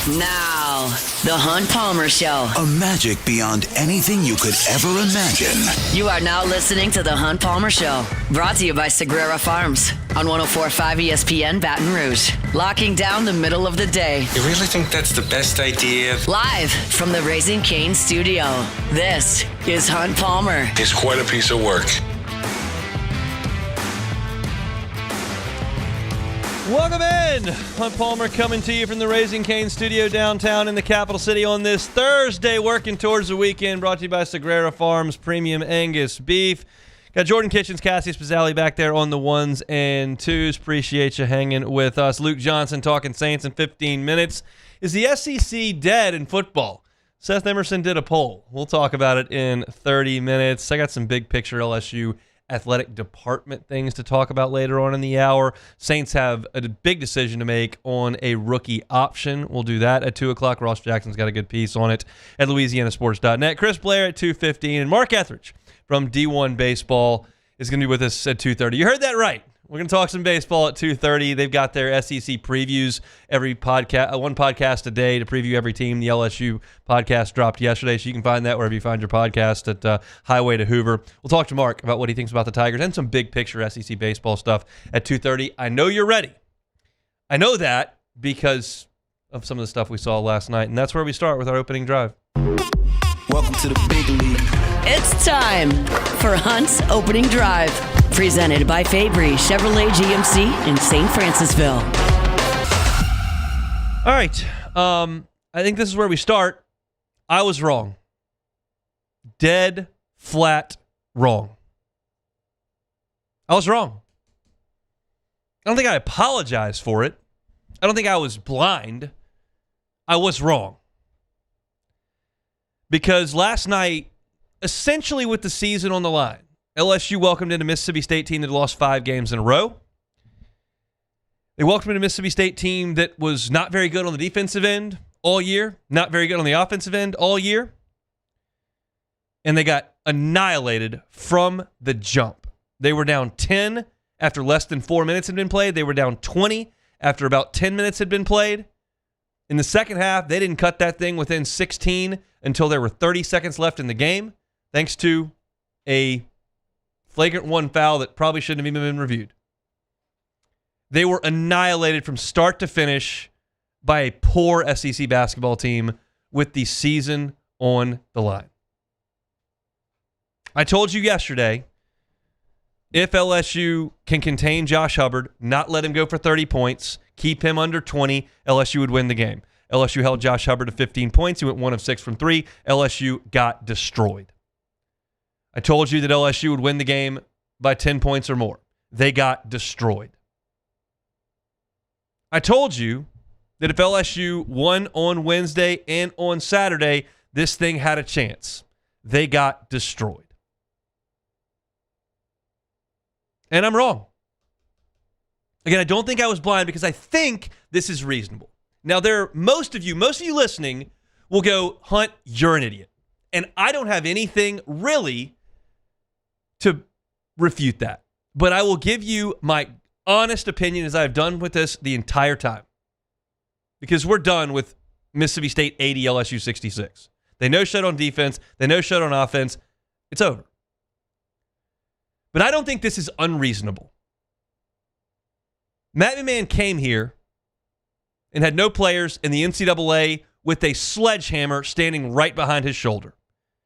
Now, the Hunt Palmer Show. A magic beyond anything you could ever imagine. You are now listening to the Hunt Palmer Show. Brought to you by Sagrera Farms on 104.5 ESPN Baton Rouge. Locking down the middle of the day. You really think that's the best idea? Live from the Raising Cane studio. This is Hunt Palmer. It's quite a piece of work. Welcome in. Hunt Palmer coming to you from the Raising Cane studio downtown in the capital city on this Thursday, working towards the weekend, brought to you by Sagrera Farms Premium Angus Beef. Got Jordan Kitchens, Cassie Spazzali back there on the ones and twos. Appreciate you hanging with us. Luke Johnson talking Saints in 15 minutes. Is the SEC dead in football? Seth Emerson did a poll. We'll talk about it in 30 minutes. I got some big picture LSU athletic department things to talk about later on in the hour. Saints have a big decision to make on a rookie option. We'll do that at 2 o'clock. Ross Jackson's got a good piece on it at LouisianaSports.net. Chris Blair at 2:15, and Mark Etheridge from D1 Baseball is going to be with us at 2:30. You heard that right. We're going to talk some baseball at 2:30. They've got their SEC previews every podcast, one podcast a day to preview every team. The LSU podcast dropped yesterday, so you can find that wherever you find your podcast at Highway to Hoover. We'll talk to Mark about what he thinks about the Tigers and some big picture SEC baseball stuff at 2:30. I know you're ready. I know that because of some of the stuff we saw last night, and that's where we start with our opening drive. Welcome to the big league. It's time for Hunt's Opening Drive. Presented by Fabry Chevrolet GMC in St. Francisville. All right. I think this is where we start. I was wrong. Dead, flat, wrong. I was wrong. I don't think I apologized for it. I don't think I was blind. I was wrong. Because last night, essentially with the season on the line, LSU welcomed in a Mississippi State team that lost 5 games in a row. They welcomed in a Mississippi State team that was not very good on the defensive end all year, not very good on the offensive end all year. And they got annihilated from the jump. They were down 10 after less than 4 minutes had been played. They were down 20 after about 10 minutes had been played. In the second half, they didn't cut that thing within 16 until there were 30 seconds left in the game, thanks to a flagrant 1 foul that probably shouldn't have even been reviewed. They were annihilated from start to finish by a poor SEC basketball team with the season on the line. I told you yesterday, if LSU can contain Josh Hubbard, not let him go for 30 points, keep him under 20, LSU would win the game. LSU held Josh Hubbard to 15 points. He went 1 of 6 from 3. LSU got destroyed. I told you that LSU would win the game by 10 points or more. They got destroyed. I told you that if LSU won on Wednesday and on Saturday, this thing had a chance. They got destroyed. And I'm wrong. Again, I don't think I was blind because I think this is reasonable. Now, most of you listening will go, Hunt, you're an idiot. And I don't have anything really to refute that. But I will give you my honest opinion as I've done with this the entire time. Because we're done with Mississippi State 80, LSU 66. They no shut on defense. They no shut on offense. It's over. But I don't think this is unreasonable. Matt McMahon came here and had no players in the NCAA with a sledgehammer standing right behind his shoulder.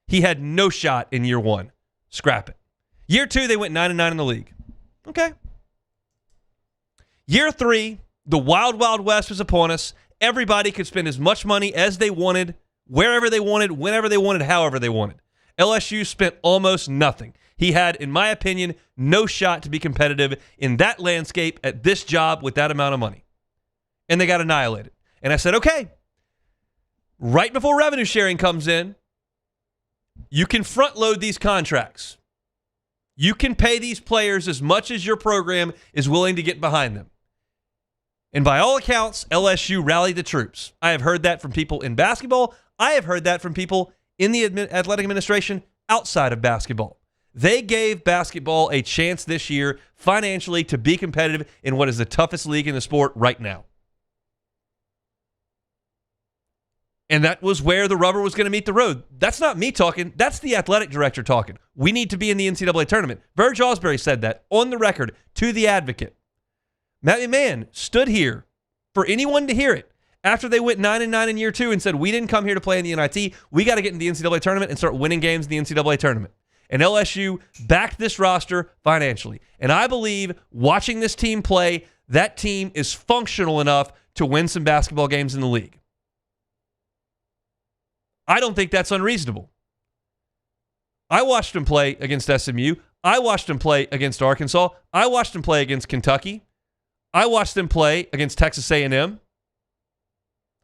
He had no shot in year 1. Scrap it. Year 2, they went 9-9 in the league. Okay. Year 3, the wild, wild west was upon us. Everybody could spend as much money as they wanted, wherever they wanted, whenever they wanted, however they wanted. LSU spent almost nothing. He had, in my opinion, no shot to be competitive in that landscape at this job with that amount of money. And they got annihilated. And I said, okay, right before revenue sharing comes in, you can front load these contracts. You can pay these players as much as your program is willing to get behind them. And by all accounts, LSU rallied the troops. I have heard that from people in basketball. I have heard that from people in the athletic administration outside of basketball. They gave basketball a chance this year financially to be competitive in what is the toughest league in the sport right now. And that was where the rubber was going to meet the road. That's not me talking. That's the athletic director talking. We need to be in the NCAA tournament. Verge Osbury said that on the record to The Advocate. Matt McMahon stood here for anyone to hear it after they went 9-9 in year 2 and said, we didn't come here to play in the NIT. We got to get in the NCAA tournament and start winning games in the NCAA tournament. And LSU backed this roster financially. And I believe watching this team play, that team is functional enough to win some basketball games in the league. I don't think that's unreasonable. I watched him play against SMU. I watched him play against Arkansas. I watched him play against Kentucky. I watched them play against Texas A&M.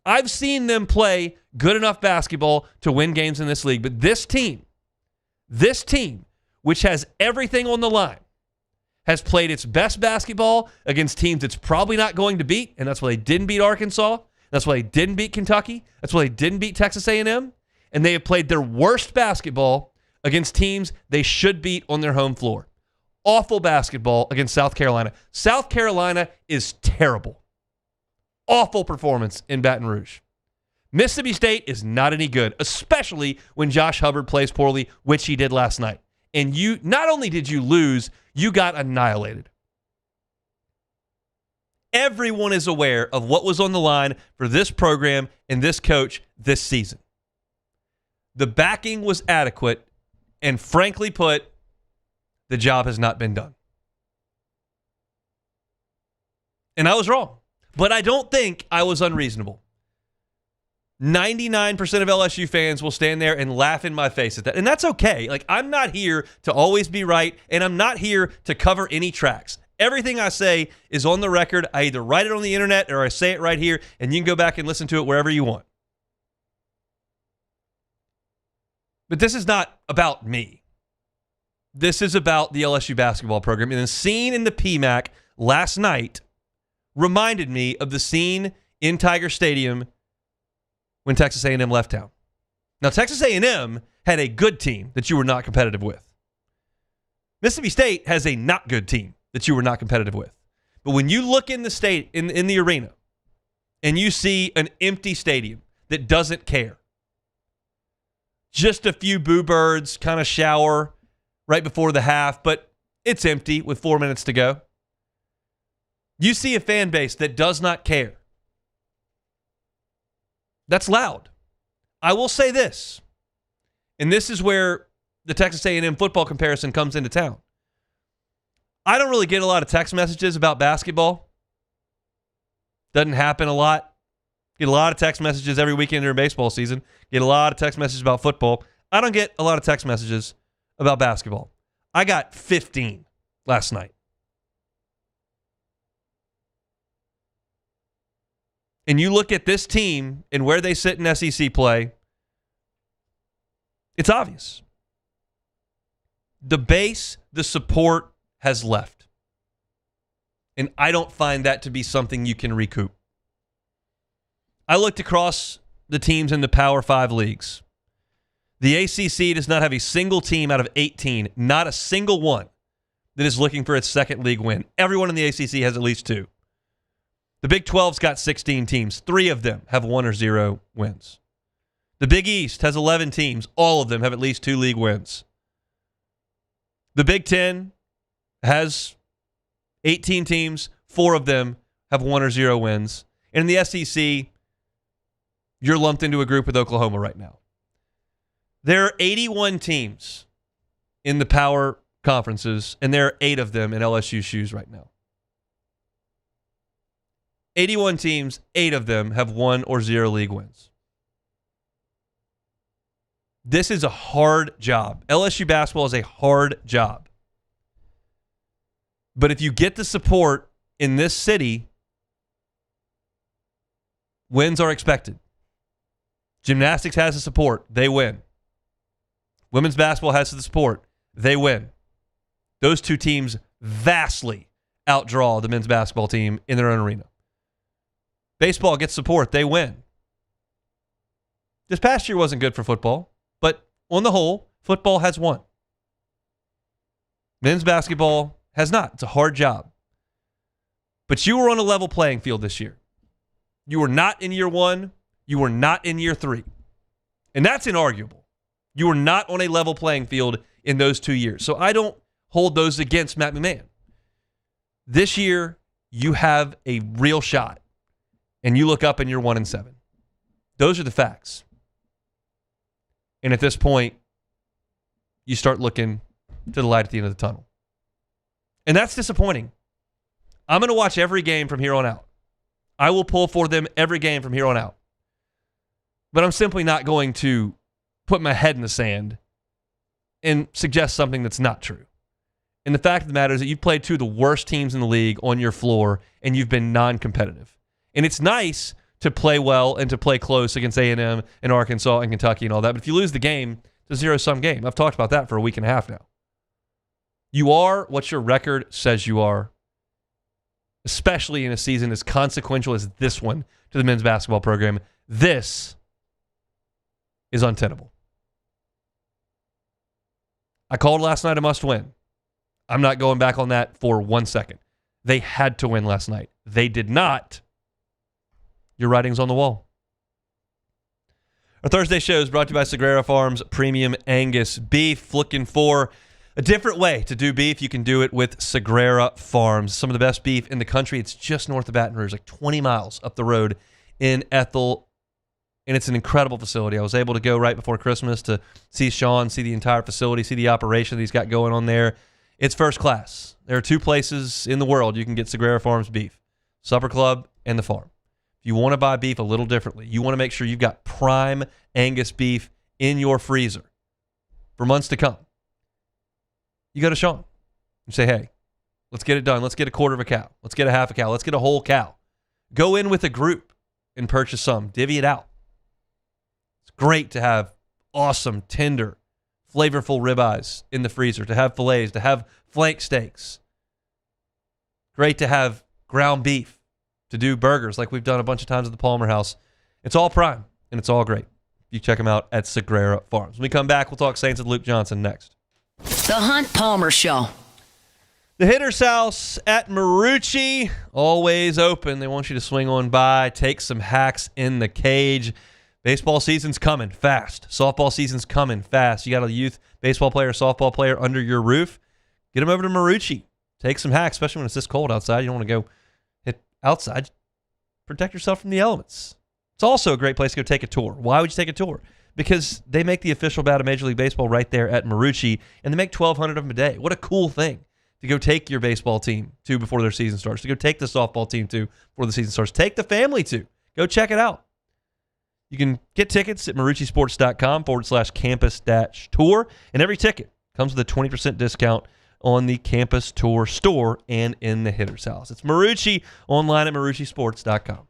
I've seen them play good enough basketball to win games in this league. But this team, which has everything on the line, has played its best basketball against teams it's probably not going to beat, and that's why they didn't beat Arkansas. That's why they didn't beat Kentucky. That's why they didn't beat Texas A&M. And they have played their worst basketball against teams they should beat on their home floor. Awful basketball against South Carolina. South Carolina is terrible. Awful performance in Baton Rouge. Mississippi State is not any good, especially when Josh Hubbard plays poorly, which he did last night. And you, not only did you lose, you got annihilated. Everyone is aware of what was on the line for this program and this coach this season. The backing was adequate, and frankly put, the job has not been done. And I was wrong, but I don't think I was unreasonable. 99% of LSU fans will stand there and laugh in my face at that. And that's okay. Like, I'm not here to always be right, and I'm not here to cover any tracks. Everything I say is on the record. I either write it on the internet or I say it right here, and you can go back and listen to it wherever you want. But this is not about me. This is about the LSU basketball program. And the scene in the PMAC last night reminded me of the scene in Tiger Stadium when Texas A&M left town. Now, Texas A&M had a good team that you were not competitive with. Mississippi State has a not good team that you were not competitive with. But when you look in the state, in the arena, and you see an empty stadium that doesn't care, just a few boo birds kind of shower right before the half, but it's empty with 4 minutes to go. You see a fan base that does not care. That's loud. I will say this, and this is where the Texas A&M football comparison comes into town. I don't really get a lot of text messages about basketball. Doesn't happen a lot. Get a lot of text messages every weekend during baseball season. Get a lot of text messages about football. I don't get a lot of text messages about basketball. I got 15 last night. And you look at this team and where they sit in SEC play, it's obvious. The base, the support has left. And I don't find that to be something you can recoup. I looked across the teams in the Power 5 leagues. The ACC does not have a single team out of 18, not a single one, that is looking for its second league win. Everyone in the ACC has at least 2. The Big 12's got 16 teams. 3 of them have 1 or 0 wins. The Big East has 11 teams. All of them have at least 2 league wins. The Big 10 has 18 teams. 4 of them have 1 or 0 wins. And in the SEC, you're lumped into a group with Oklahoma right now. There are 81 teams in the power conferences, and there are 8 of them in LSU shoes right now. 81 teams, 8 of them have 1 or 0 league wins. This is a hard job. LSU basketball is a hard job. But if you get the support in this city, wins are expected. Gymnastics has the support. They win. Women's basketball has the support. They win. Those 2 teams vastly outdraw the men's basketball team in their own arena. Baseball gets support. They win. This past year wasn't good for football, but on the whole, football has won. Men's basketball has not. It's a hard job. But you were on a level playing field this year. You were not in year 1. You were not in year 3. And that's inarguable. You were not on a level playing field in those 2 years. So I don't hold those against Matt McMahon. This year, you have a real shot. And you look up and you're 1-7. Those are the facts. And at this point, you start looking to the light at the end of the tunnel. And that's disappointing. I'm going to watch every game from here on out. I will pull for them every game from here on out. But I'm simply not going to put my head in the sand and suggest something that's not true. And the fact of the matter is that you've played 2 of the worst teams in the league on your floor, and you've been non-competitive. And it's nice to play well and to play close against A&M and Arkansas and Kentucky and all that. But if you lose the game, it's a zero-sum game. I've talked about that for a week and a half now. You are what your record says you are, especially in a season as consequential as this one to the men's basketball program. This is untenable. I called last night a must-win. I'm not going back on that for 1 second. They had to win last night. They did not. Your writing's on the wall. Our Thursday show is brought to you by Sagrera Farms Premium Angus Beef. Looking for a different way to do beef, you can do it with Sagrera Farms. Some of the best beef in the country. It's just north of Baton Rouge, like 20 miles up the road in Ethel. And it's an incredible facility. I was able to go right before Christmas to see Sean, see the entire facility, see the operation that he's got going on there. It's first class. There are 2 places in the world you can get Sagrera Farms beef, Supper Club and the farm. If you want to buy beef a little differently, you want to make sure you've got prime Angus beef in your freezer for months to come. You go to Sean and say, hey, let's get it done. Let's get a quarter of a cow. Let's get a half a cow. Let's get a whole cow. Go in with a group and purchase some. Divvy it out. It's great to have awesome, tender, flavorful ribeyes in the freezer, to have fillets, to have flank steaks. Great to have ground beef, to do burgers like we've done a bunch of times at the Palmer House. It's all prime, and it's all great. You check them out at Sagrera Farms. When we come back, we'll talk Saints with Luke Johnson next. The Hunt Palmer Show. The Hitter's House at Marucci, always open. They want you to swing on by, take some hacks in the cage. Baseball season's coming fast. Softball season's coming fast. You got a youth baseball player, softball player under your roof. Get them over to Marucci. Take some hacks, especially when it's this cold outside. You don't want to go hit outside. Protect yourself from the elements. It's also a great place to go take a tour. Why would you take a tour? Because they make the official bat of Major League Baseball right there at Marucci, and they make 1,200 of them a day. What a cool thing to go take your baseball team to before their season starts, to go take the softball team to before the season starts. Take the family to. Go check it out. You can get tickets at maruccisports.com/campus-tour, and every ticket comes with a 20% discount on the Campus Tour store and in the Hitter's House. It's Marucci, online at maruccisports.com.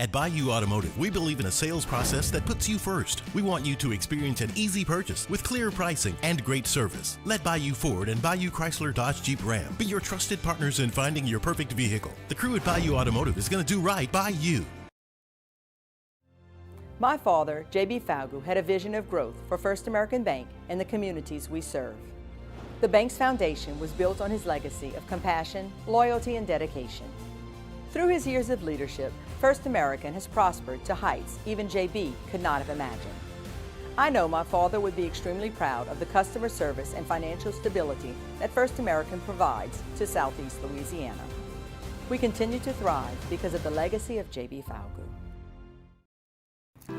At Bayou Automotive, we believe in a sales process that puts you first. We want you to experience an easy purchase with clear pricing and great service. Let Bayou Ford and Bayou Chrysler Dodge Jeep Ram be your trusted partners in finding your perfect vehicle. The crew at Bayou Automotive is going to do right by you. My father, J.B. Falgu, had a vision of growth for First American Bank and the communities we serve. The bank's foundation was built on his legacy of compassion, loyalty, and dedication. Through his years of leadership, First American has prospered to heights even J.B. could not have imagined. I know my father would be extremely proud of the customer service and financial stability that First American provides to Southeast Louisiana. We continue to thrive because of the legacy of J.B. Falgu.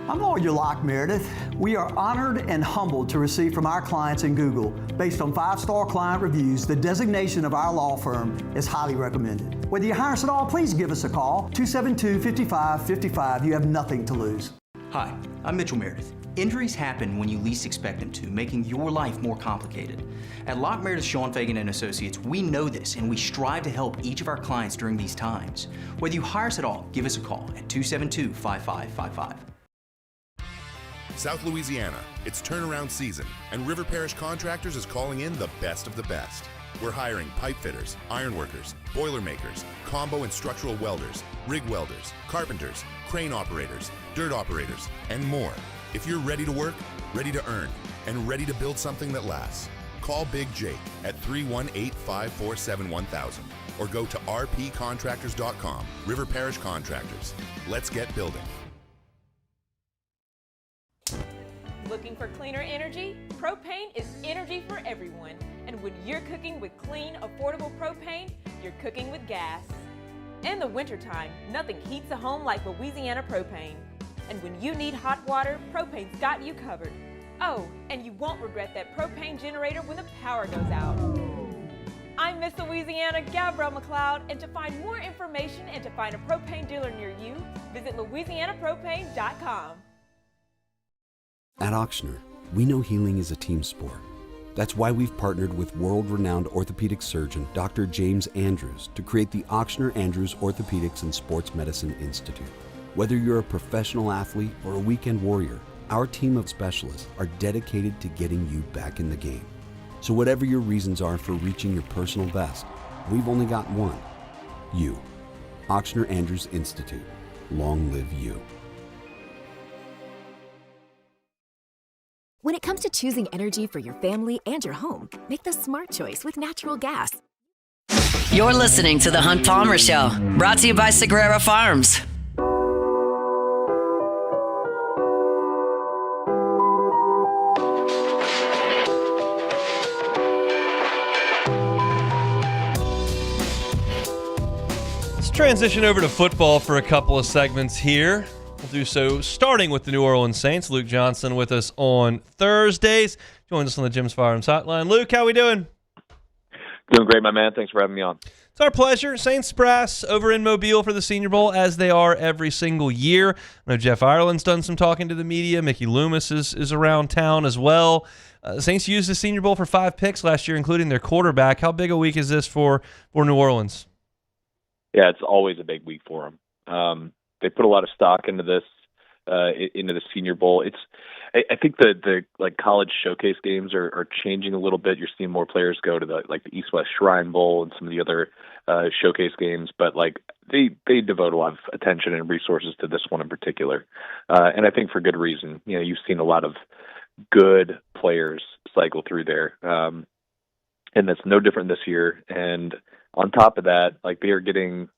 I'm Lawyer Locke Meredith. We are honored and humbled to receive from our clients in Google. Based on 5-star client reviews, the designation of our law firm is highly recommended. Whether you hire us at all, please give us a call, 272-5555. You have nothing to lose. Hi, I'm Mitchell Meredith. Injuries happen when you least expect them to, making your life more complicated. At Locke Meredith, Sean Fagan & Associates, we know this, and we strive to help each of our clients during these times. Whether you hire us at all, give us a call at 272-5555. South Louisiana, it's turnaround season, and River Parish Contractors is calling in the best of the best. We're hiring pipe fitters, iron workers, boiler makers, combo and structural welders, rig welders, carpenters, crane operators, dirt operators, and more. If you're ready to work, ready to earn, and ready to build something that lasts, Call Big Jake at 318-547-1000 or go to rpcontractors.com. River Parish Contractors. Let's get building. Looking for cleaner energy? Propane is energy for everyone. And when you're cooking with clean, affordable propane, you're cooking with gas. In the wintertime, nothing heats a home like Louisiana propane. And when you need hot water, propane's got you covered. Oh, and you won't regret that propane generator when the power goes out. I'm Miss Louisiana, Gabrielle McLeod, and to find more information and to find a propane dealer near you, visit louisianapropane.com. At Auctioner, we know healing is a team sport. That's why we've partnered with world-renowned orthopedic surgeon Dr. James Andrews to create the Auctioner Andrews Orthopedics and Sports Medicine Institute. Whether you're a professional athlete or a weekend warrior, our team of specialists are dedicated to getting you back in the game. So whatever your reasons are for reaching your personal best, we've only got one: you. Auctioner Andrews Institute. Long live you. When it comes to choosing energy for your family and your home, make the smart choice with natural gas. You're listening to The Hunt Palmer Show, brought to you by Sagrera Farms. Let's transition over to football for a couple of segments here. We'll do so starting with the New Orleans Saints. Luke Johnson with us on Thursdays. Joins us on the Jim's Firearms Hotline. Luke, how we doing? Doing great, my man. Thanks for having me on. It's our pleasure. Saints brass over in Mobile for the Senior Bowl, as they are every single year. I know Jeff Ireland's done some talking to the media. Mickey Loomis is around town as well. Saints used the Senior Bowl for 5 picks last year, including their quarterback. How big a week is this for New Orleans? Yeah, it's always a big week for them. They put a lot of stock into this, into the Senior Bowl. I think the like college showcase games are changing a little bit. You're seeing more players go to the East-West Shrine Bowl and some of the other showcase games, but like they devote a lot of attention and resources to this one in particular, and I think for good reason. You know, you've seen a lot of good players cycle through there, and that's no different this year. And on top of that, like, they are getting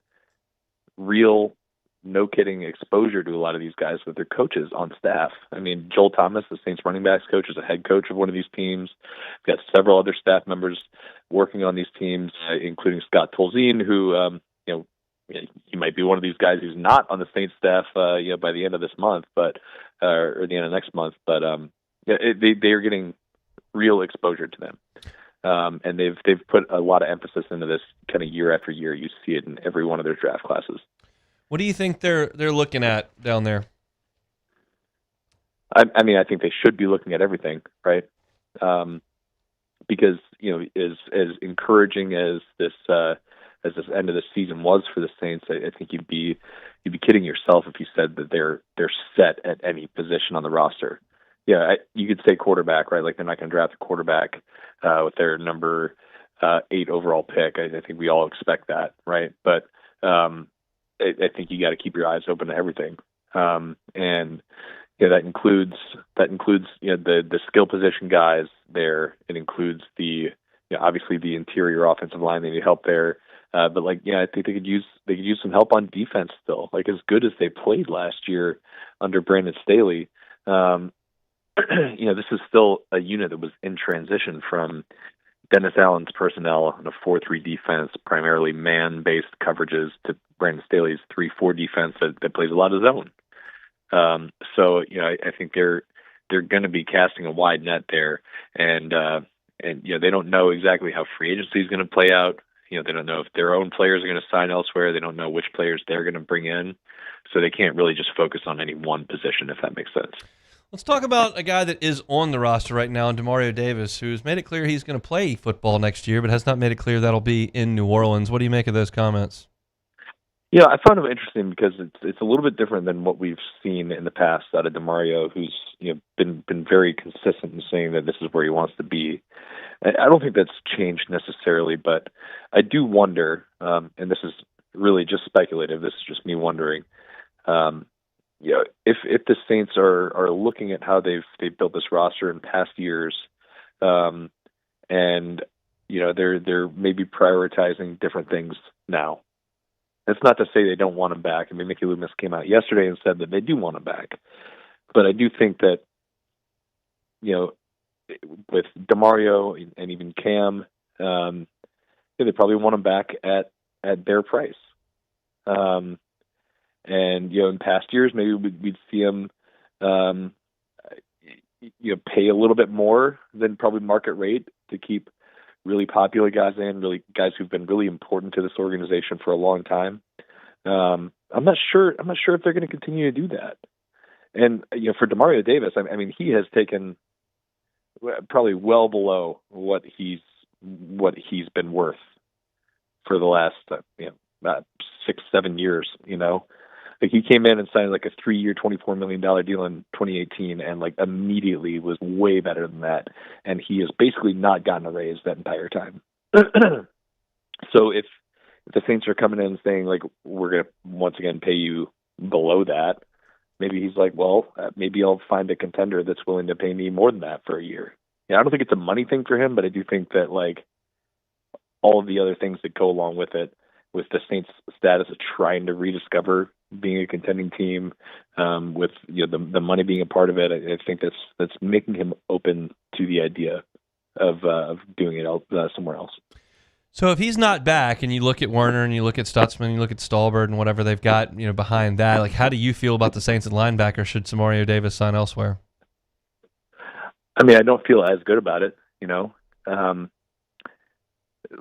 real, no kidding, exposure to a lot of these guys with their coaches on staff. I mean, Joel Thomas, the Saints running backs coach, is a head coach of one of these teams. We've got several other staff members working on these teams, including Scott Tolzien, who, he might be one of these guys who's not on the Saints staff, by the end of this month, or the end of next month. But they are getting real exposure to them. And they've put a lot of emphasis into this kind of year after year. You see it in every one of their draft classes. What do you think they're looking at down there? I mean, I think they should be looking at everything, right? Because as encouraging as this end of the season was for the Saints, I think you'd be kidding yourself if you said that they're set at any position on the roster. Yeah, you could say quarterback, right? Like, they're not going to draft a quarterback with their number 8 overall pick. I think we all expect that, right? But I think you got to keep your eyes open to everything, and that includes the skill position guys there. It includes obviously the interior offensive line. They need help there, but I think they could use some help on defense still. Like, as good as they played last year under Brandon Staley. This is still a unit that was in transition from Dennis Allen's personnel in a 4-3 defense, primarily man-based coverages, to Brandon Staley's 3-4 defense that plays a lot of zone. I think they're going to be casting a wide net there, and they don't know exactly how free agency is going to play out. They don't know if their own players are going to sign elsewhere. They don't know which players they're going to bring in, so they can't really just focus on any one position, if that makes sense. Let's talk about a guy that is on the roster right now, Demario Davis, who's made it clear he's going to play football next year, but has not made it clear that'll be in New Orleans. What do you make of those comments? Yeah, I found it interesting because it's a little bit different than what we've seen in the past out of Demario, who's been very consistent in saying that this is where he wants to be. I don't think that's changed necessarily, but I do wonder, and this is really just speculative. This is just me wondering. If the Saints are looking at how they've built this roster in past years, and and they're maybe prioritizing different things now. That's not to say they don't want him back. I mean, Mickey Loomis came out yesterday and said that they do want him back, but I do think that with DeMario and even Cam, they probably want him back at their price. And in past years, maybe we'd see him pay a little bit more than probably market rate to keep really popular guys in, really guys who've been really important to this organization for a long time. I'm not sure if they're going to continue to do that. And for DeMario Davis, I mean, he has taken probably well below what he's been worth for the last 6-7 years. Like he came in and signed like a 3-year, $24 million deal in 2018, and like immediately was way better than that. And he has basically not gotten a raise that entire time. So if the Saints are coming in and saying like we're going to once again pay you below that, maybe he's like, well, maybe I'll find a contender that's willing to pay me more than that for a year. I don't think it's a money thing for him, but I do think that like all of the other things that go along with it, with the Saints' status of trying to rediscover being a contending team, with the money being a part of it, I think that's making him open to the idea of doing it somewhere else. So if he's not back, and you look at Werner, and you look at Stutzman, you look at Stallbird, and whatever they've got, behind that, like how do you feel about the Saints at linebacker? Should Samario Davis sign elsewhere? I mean, I don't feel as good about it.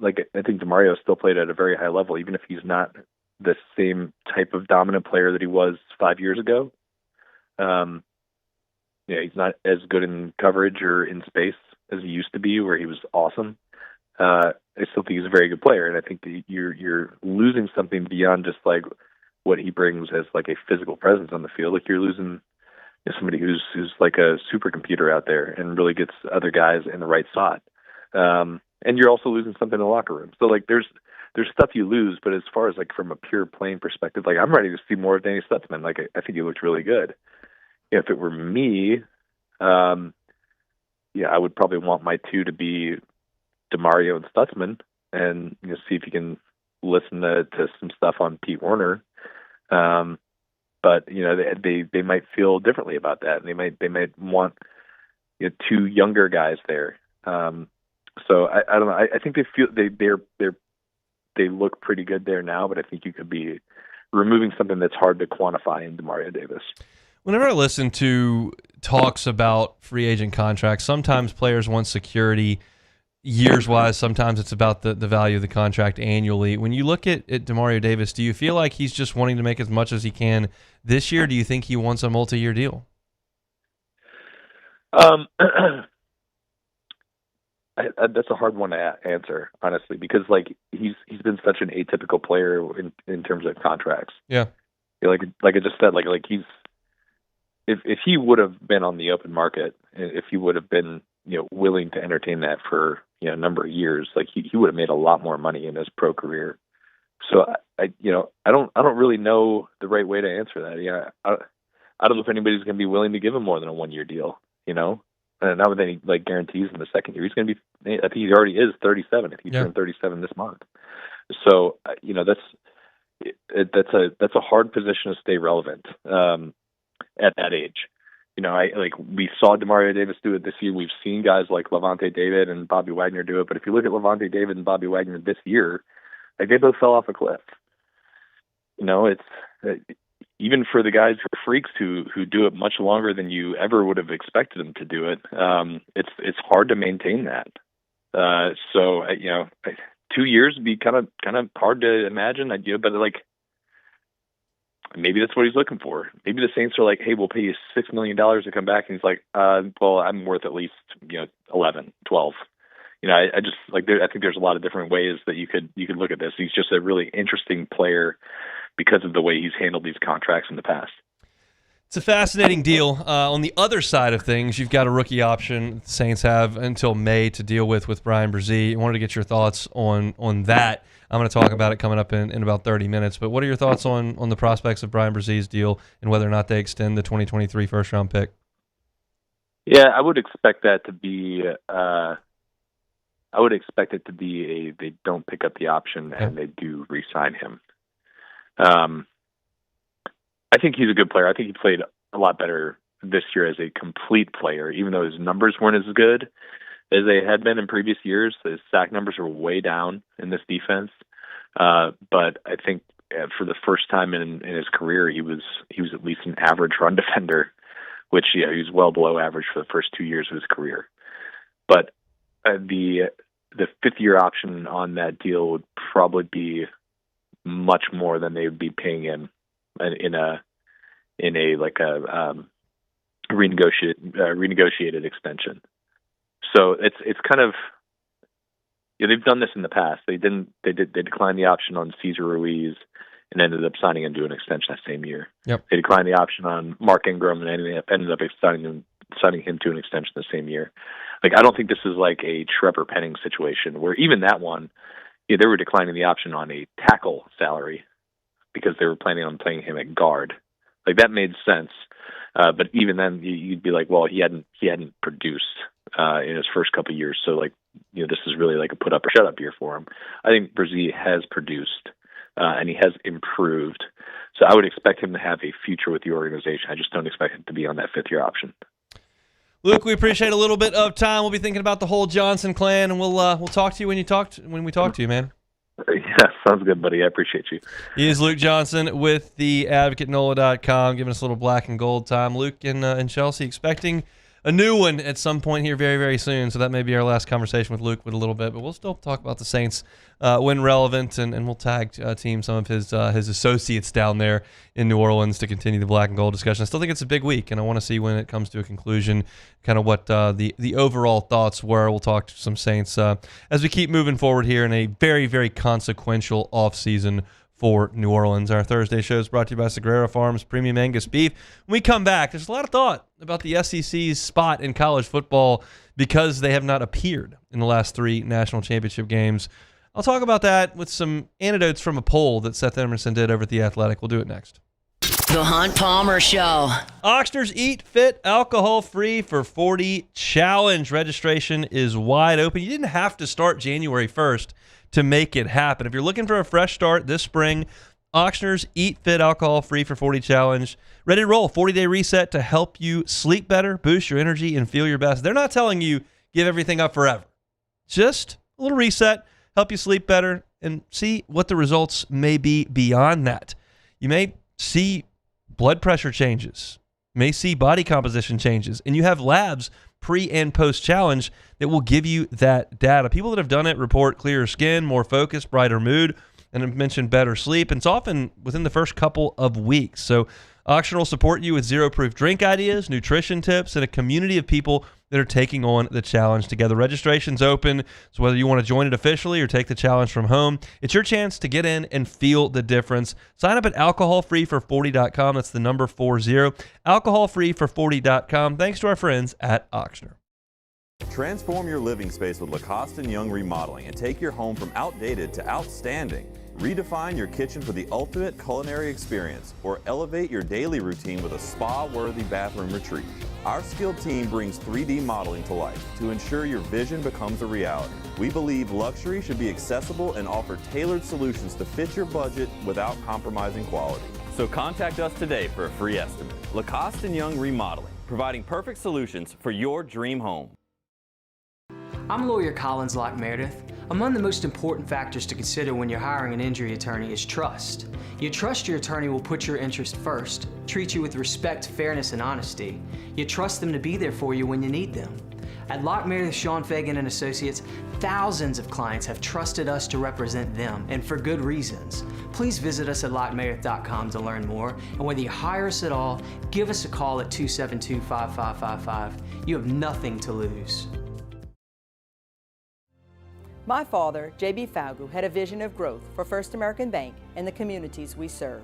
Like I think DeMario still played at a very high level, even if he's not the same type of dominant player that he was 5 years ago. He's not as good in coverage or in space as he used to be, where he was awesome. I still think he's a very good player, and I think that you're losing something beyond just like what he brings as like a physical presence on the field. Like you're losing somebody who's like a supercomputer out there and really gets other guys in the right spot. And you're also losing something in the locker room. So like there's stuff you lose, but as far as like from a pure playing perspective, like I'm ready to see more of Danny Stutzman. Like I think he looked really good. If it were me, I would probably want my two to be DeMario and Stutzman, and see if you can listen to some stuff on Pete Werner. But they might feel differently about that, and they might want two younger guys there. So I don't know. I think they feel they look pretty good there now, but I think you could be removing something that's hard to quantify in DeMario Davis. Whenever I listen to talks about free agent contracts, sometimes players want security years-wise. Sometimes it's about the value of the contract annually. When you look at DeMario Davis, do you feel like he's just wanting to make as much as he can this year? Do you think he wants a multi-year deal? That's a hard one to answer, honestly, because like he's been such an atypical player in terms of contracts. Yeah, like I just said, like he's if he would have been on the open market, if he would have been willing to entertain that for a number of years, like he would have made a lot more money in his pro career. So I don't really know the right way to answer that. I don't know if anybody's going to be willing to give him more than a 1-year deal. And not with any like guarantees in the second year. He's going to be. I think he already is 37. If he turned 37 this month, so that's a hard position to stay relevant at that age. We saw DeMario Davis do it this year. We've seen guys like Levante David and Bobby Wagner do it. But if you look at Levante David and Bobby Wagner this year, like they both fell off a cliff. It's even for the guys who are freaks who do it much longer than you ever would have expected them to do it. It's hard to maintain that. So 2 years would be kind of hard to imagine. But like maybe that's what he's looking for. Maybe the Saints are like, hey, we'll pay you $6 million to come back, and he's like, well, I'm worth at least 11, 12. I just like I think there's a lot of different ways that you could look at this. He's just a really interesting player because of the way he's handled these contracts in the past. It's a fascinating deal. On the other side of things, you've got a rookie option the Saints have until May to deal with Bryan Bresee. I wanted to get your thoughts on that. I'm going to talk about it coming up in about 30 minutes. But what are your thoughts on the prospects of Bryan Bresee's deal and whether or not they extend the 2023 first-round pick? Yeah, I would expect that to be I would expect it to be they don't pick up the option and they do re-sign him. I think he's a good player. I think he played a lot better this year as a complete player, even though his numbers weren't as good as they had been in previous years. His sack numbers are way down in this defense. But I think for the first time in his career, he was at least an average run defender, which he was well below average for the first 2 years of his career. But the fifth-year option on that deal would probably be much more than they would be paying him in a renegotiated extension. So it's kind of, they've done this in the past. They declined the option on Cesar Ruiz and ended up signing him to an extension that same year. Yep. They declined the option on Mark Ingram and ended up signing him to an extension the same year. I don't think this is like a Trevor Penning situation where even that one, they were declining the option on a tackle salary because they were planning on playing him at guard. That made sense. But even then, you'd be like, well, he hadn't produced in his first couple of years, so this is really like a put up or shut up year for him. I think Brzee has produced and he has improved, so I would expect him to have a future with the organization. I just don't expect him to be on that fifth-year option. Luke, we appreciate a little bit of time. We'll be thinking about the whole Johnson clan, and we'll talk to you when we talk to you, man. Yeah, sounds good, buddy. I appreciate you. He is Luke Johnson with the AdvocateNola.com, giving us a little black and gold time. Luke and Chelsea expecting a new one at some point here very, very soon. So that may be our last conversation with Luke with a little bit, but we'll still talk about the Saints when relevant, and we'll tag team some of his associates down there in New Orleans to continue the black and gold discussion. I still think it's a big week, and I want to see when it comes to a conclusion kind of what the overall thoughts were. We'll talk to some Saints as we keep moving forward here in a very, very consequential offseason for New Orleans. Our Thursday show is brought to you by Sagrera Farms Premium Angus Beef. When we come back, there's a lot of thought about the SEC's spot in college football because they have not appeared in the last 3 national championship games. I'll talk about that with some anecdotes from a poll that Seth Emerson did over at The Athletic. We'll do it next. The Hunt Palmer Show. Ochsner's Eat Fit Alcohol Free for 40 Challenge. Registration is wide open. You didn't have to start January 1st to make it happen. If you're looking for a fresh start this spring, Ochsner's Eat Fit Alcohol Free for 40 Challenge. Ready to roll. 40-day reset to help you sleep better, boost your energy, and feel your best. They're not telling you give everything up forever. Just a little reset, help you sleep better, and see what the results may be beyond that. You may see blood pressure changes, may see body composition changes, and you have labs pre and post challenge that will give you that data. People that have done it report clearer skin, more focus, brighter mood, and have mentioned better sleep. And it's often within the first couple of weeks. So Ochsner will support you with zero-proof drink ideas, nutrition tips, and a community of people that are taking on the challenge together. Registration's open, so whether you want to join it officially or take the challenge from home, it's your chance to get in and feel the difference. Sign up at alcoholfreefor40.com. That's the number 40. Alcoholfreefor40.com. Thanks to our friends at Ochsner. Transform your living space with Lacoste & Young Remodeling and take your home from outdated to outstanding. Redefine your kitchen for the ultimate culinary experience or elevate your daily routine with a spa-worthy bathroom retreat. Our skilled team brings 3D modeling to life to ensure your vision becomes a reality. We believe luxury should be accessible and offer tailored solutions to fit your budget without compromising quality. So contact us today for a free estimate. Lacoste & Young Remodeling, providing perfect solutions for your dream home. I'm lawyer Collins Locke Meredith. Among the most important factors to consider when you're hiring an injury attorney is trust. You trust your attorney will put your interest first, treat you with respect, fairness, and honesty. You trust them to be there for you when you need them. At Locke Meredith, Sean Fagan & Associates, thousands of clients have trusted us to represent them, and for good reasons. Please visit us at LockeMeredith.com to learn more, and whether you hire us at all, give us a call at 272-5555. You have nothing to lose. My father, J.B. Falgu, had a vision of growth for First American Bank and the communities we serve.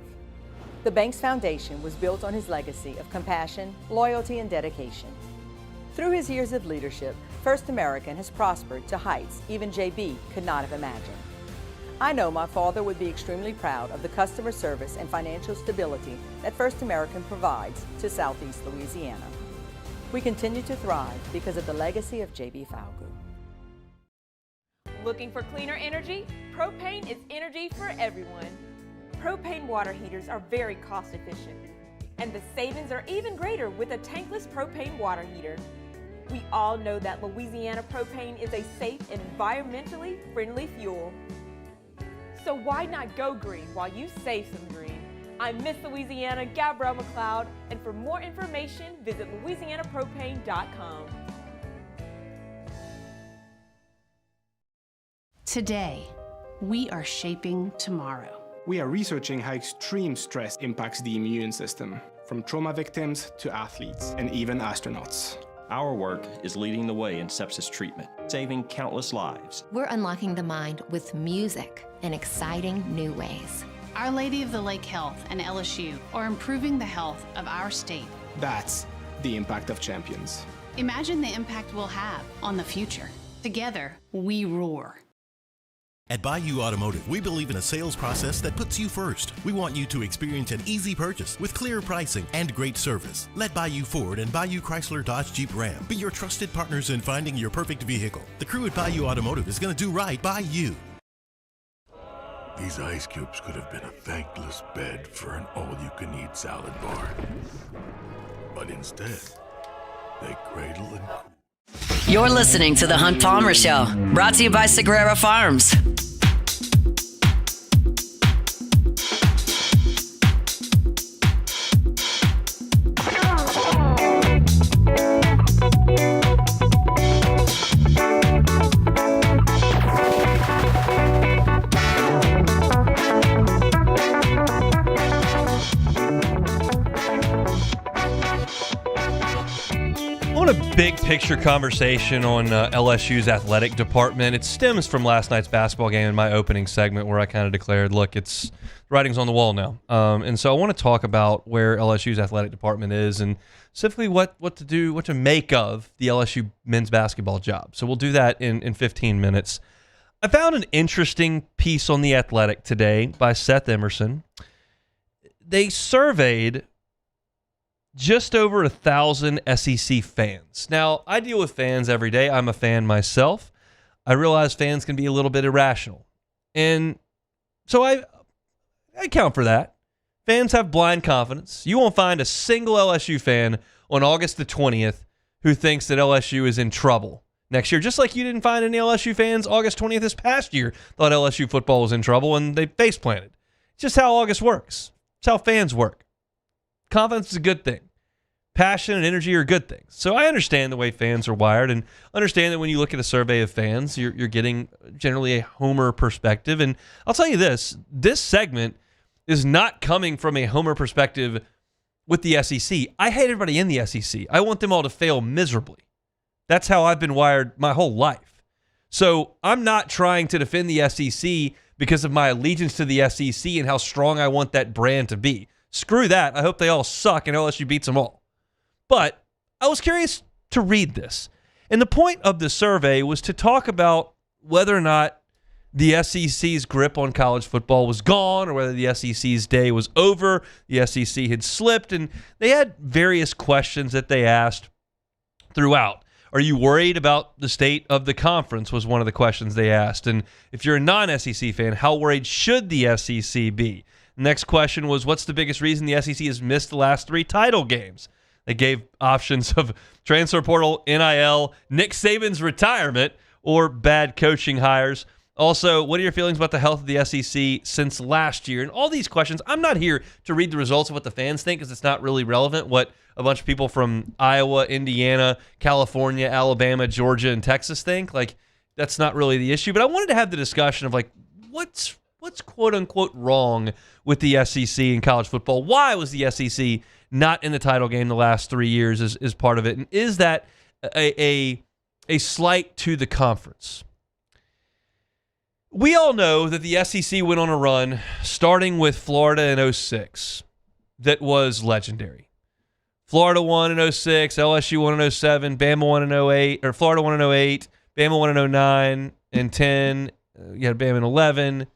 The bank's foundation was built on his legacy of compassion, loyalty, and dedication. Through his years of leadership, First American has prospered to heights even J.B. could not have imagined. I know my father would be extremely proud of the customer service and financial stability that First American provides to Southeast Louisiana. We continue to thrive because of the legacy of J.B. Falgu. Looking for cleaner energy? Propane is energy for everyone. Propane water heaters are very cost efficient, and the savings are even greater with a tankless propane water heater. We all know that Louisiana propane is a safe and environmentally friendly fuel. So why not go green while you save some green? I'm Miss Louisiana, Gabrielle McLeod, and for more information, visit louisianapropane.com. Today, we are shaping tomorrow. We are researching how extreme stress impacts the immune system, from trauma victims to athletes and even astronauts. Our work is leading the way in sepsis treatment, saving countless lives. We're unlocking the mind with music in exciting new ways. Our Lady of the Lake Health and LSU are improving the health of our state. That's the impact of champions. Imagine the impact we'll have on the future. Together, we roar. At Bayou Automotive, we believe in a sales process that puts you first. We want you to experience an easy purchase with clear pricing and great service. Let Bayou Ford and Bayou Chrysler Dodge Jeep Ram be your trusted partners in finding your perfect vehicle. The crew at Bayou Automotive is going to do right by you. These ice cubes could have been a thankless bed for an all-you-can-eat salad bar. But instead, they cradle and cool. You're listening to The Hunt Palmer Show, brought to you by Sagrera Farms. Big picture conversation on LSU's athletic department. It stems from last night's basketball game in my opening segment where I kind of declared, look, it's writing's on the wall now. And so I want to talk about where LSU's athletic department is and specifically what to do, what to make of the LSU men's basketball job. So we'll do that in 15 minutes. I found an interesting piece on The Athletic today by Seth Emerson. They surveyed just over 1,000 SEC fans. Now, I deal with fans every day. I'm a fan myself. I realize fans can be a little bit irrational. And so I account for that. Fans have blind confidence. You won't find a single LSU fan on August the 20th who thinks that LSU is in trouble next year. Just like you didn't find any LSU fans August 20th this past year thought LSU football was in trouble and they face planted. It's just how August works. It's how fans work. Confidence is a good thing. Passion and energy are good things. So I understand the way fans are wired and understand that when you look at a survey of fans, you're getting generally a homer perspective. And I'll tell you this segment is not coming from a homer perspective with the SEC. I hate everybody in the SEC. I want them all to fail miserably. That's how I've been wired my whole life. So I'm not trying to defend the SEC because of my allegiance to the SEC and how strong I want that brand to be. Screw that. I hope they all suck and LSU beats them all. But I was curious to read this. And the point of the survey was to talk about whether or not the SEC's grip on college football was gone or whether the SEC's day was over, the SEC had slipped, and they had various questions that they asked throughout. Are you worried about the state of the conference was one of the questions they asked. And if you're a non-SEC fan, how worried should the SEC be? The next question was, what's the biggest reason the SEC has missed the last 3 title games? They gave options of transfer portal, NIL, Nick Saban's retirement, or bad coaching hires. Also, what are your feelings about the health of the SEC since last year? And all these questions, I'm not here to read the results of what the fans think because it's not really relevant what a bunch of people from Iowa, Indiana, California, Alabama, Georgia, and Texas think. Like, that's not really the issue. But I wanted to have the discussion of, like, what's quote-unquote wrong with the SEC in college football? Why was the SEC not in the title game the last 3 years is part of it? And is that a slight to the conference? We all know that the SEC went on a run starting with Florida in 2006 that was legendary. Florida won in 2006, LSU won in 2007, Bama won in 2008, or Florida won in 2008, Bama won in 2009 and 10. You had Bama in 2011.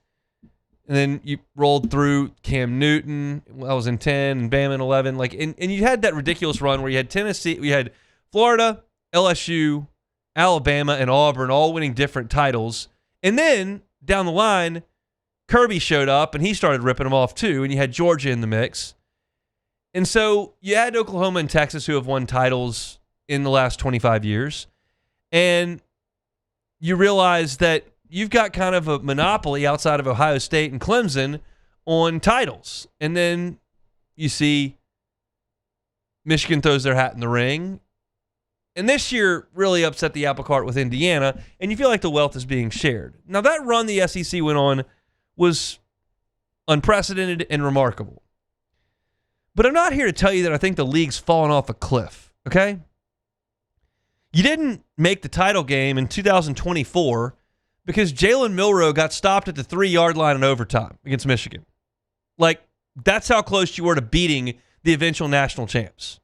And then you rolled through Cam Newton. I was in 10 and Bama in 11. And you had that ridiculous run where you had Tennessee, you had Florida, LSU, Alabama, and Auburn all winning different titles. And then down the line, Kirby showed up and he started ripping them off too, and you had Georgia in the mix. And so you had Oklahoma and Texas who have won titles in the last 25 years. And you realize that you've got kind of a monopoly outside of Ohio State and Clemson on titles. And then you see Michigan throws their hat in the ring. And this year really upset the apple cart with Indiana, and you feel like the wealth is being shared. Now, that run the SEC went on was unprecedented and remarkable. But I'm not here to tell you that I think the league's fallen off a cliff, okay? You didn't make the title game in 2024 because Jalen Milroe got stopped at the 3-yard line in overtime against Michigan. Like, that's how close you were to beating the eventual national champs.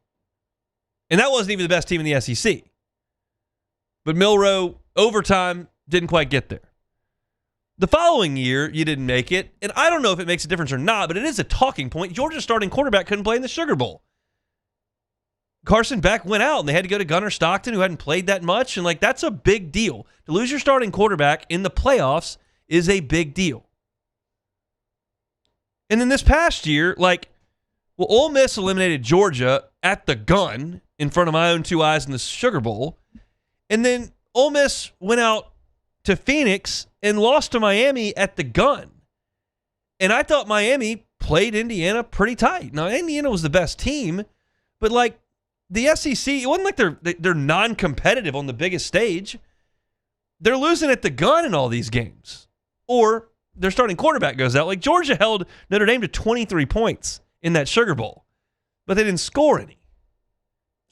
And that wasn't even the best team in the SEC. But Milroe, overtime, didn't quite get there. The following year, you didn't make it. And I don't know if it makes a difference or not, but it is a talking point. Georgia's starting quarterback couldn't play in the Sugar Bowl. Carson Beck went out, and they had to go to Gunnar Stockton, who hadn't played that much. And, that's a big deal. To lose your starting quarterback in the playoffs is a big deal. And then this past year, Ole Miss eliminated Georgia at the gun in front of my own 2 eyes in the Sugar Bowl. And then Ole Miss went out to Phoenix and lost to Miami at the gun. And I thought Miami played Indiana pretty tight. Now, Indiana was the best team, but the SEC, it wasn't like they're non-competitive on the biggest stage. They're losing at the gun in all these games. Or their starting quarterback goes out. Georgia held Notre Dame to 23 points in that Sugar Bowl, but they didn't score any.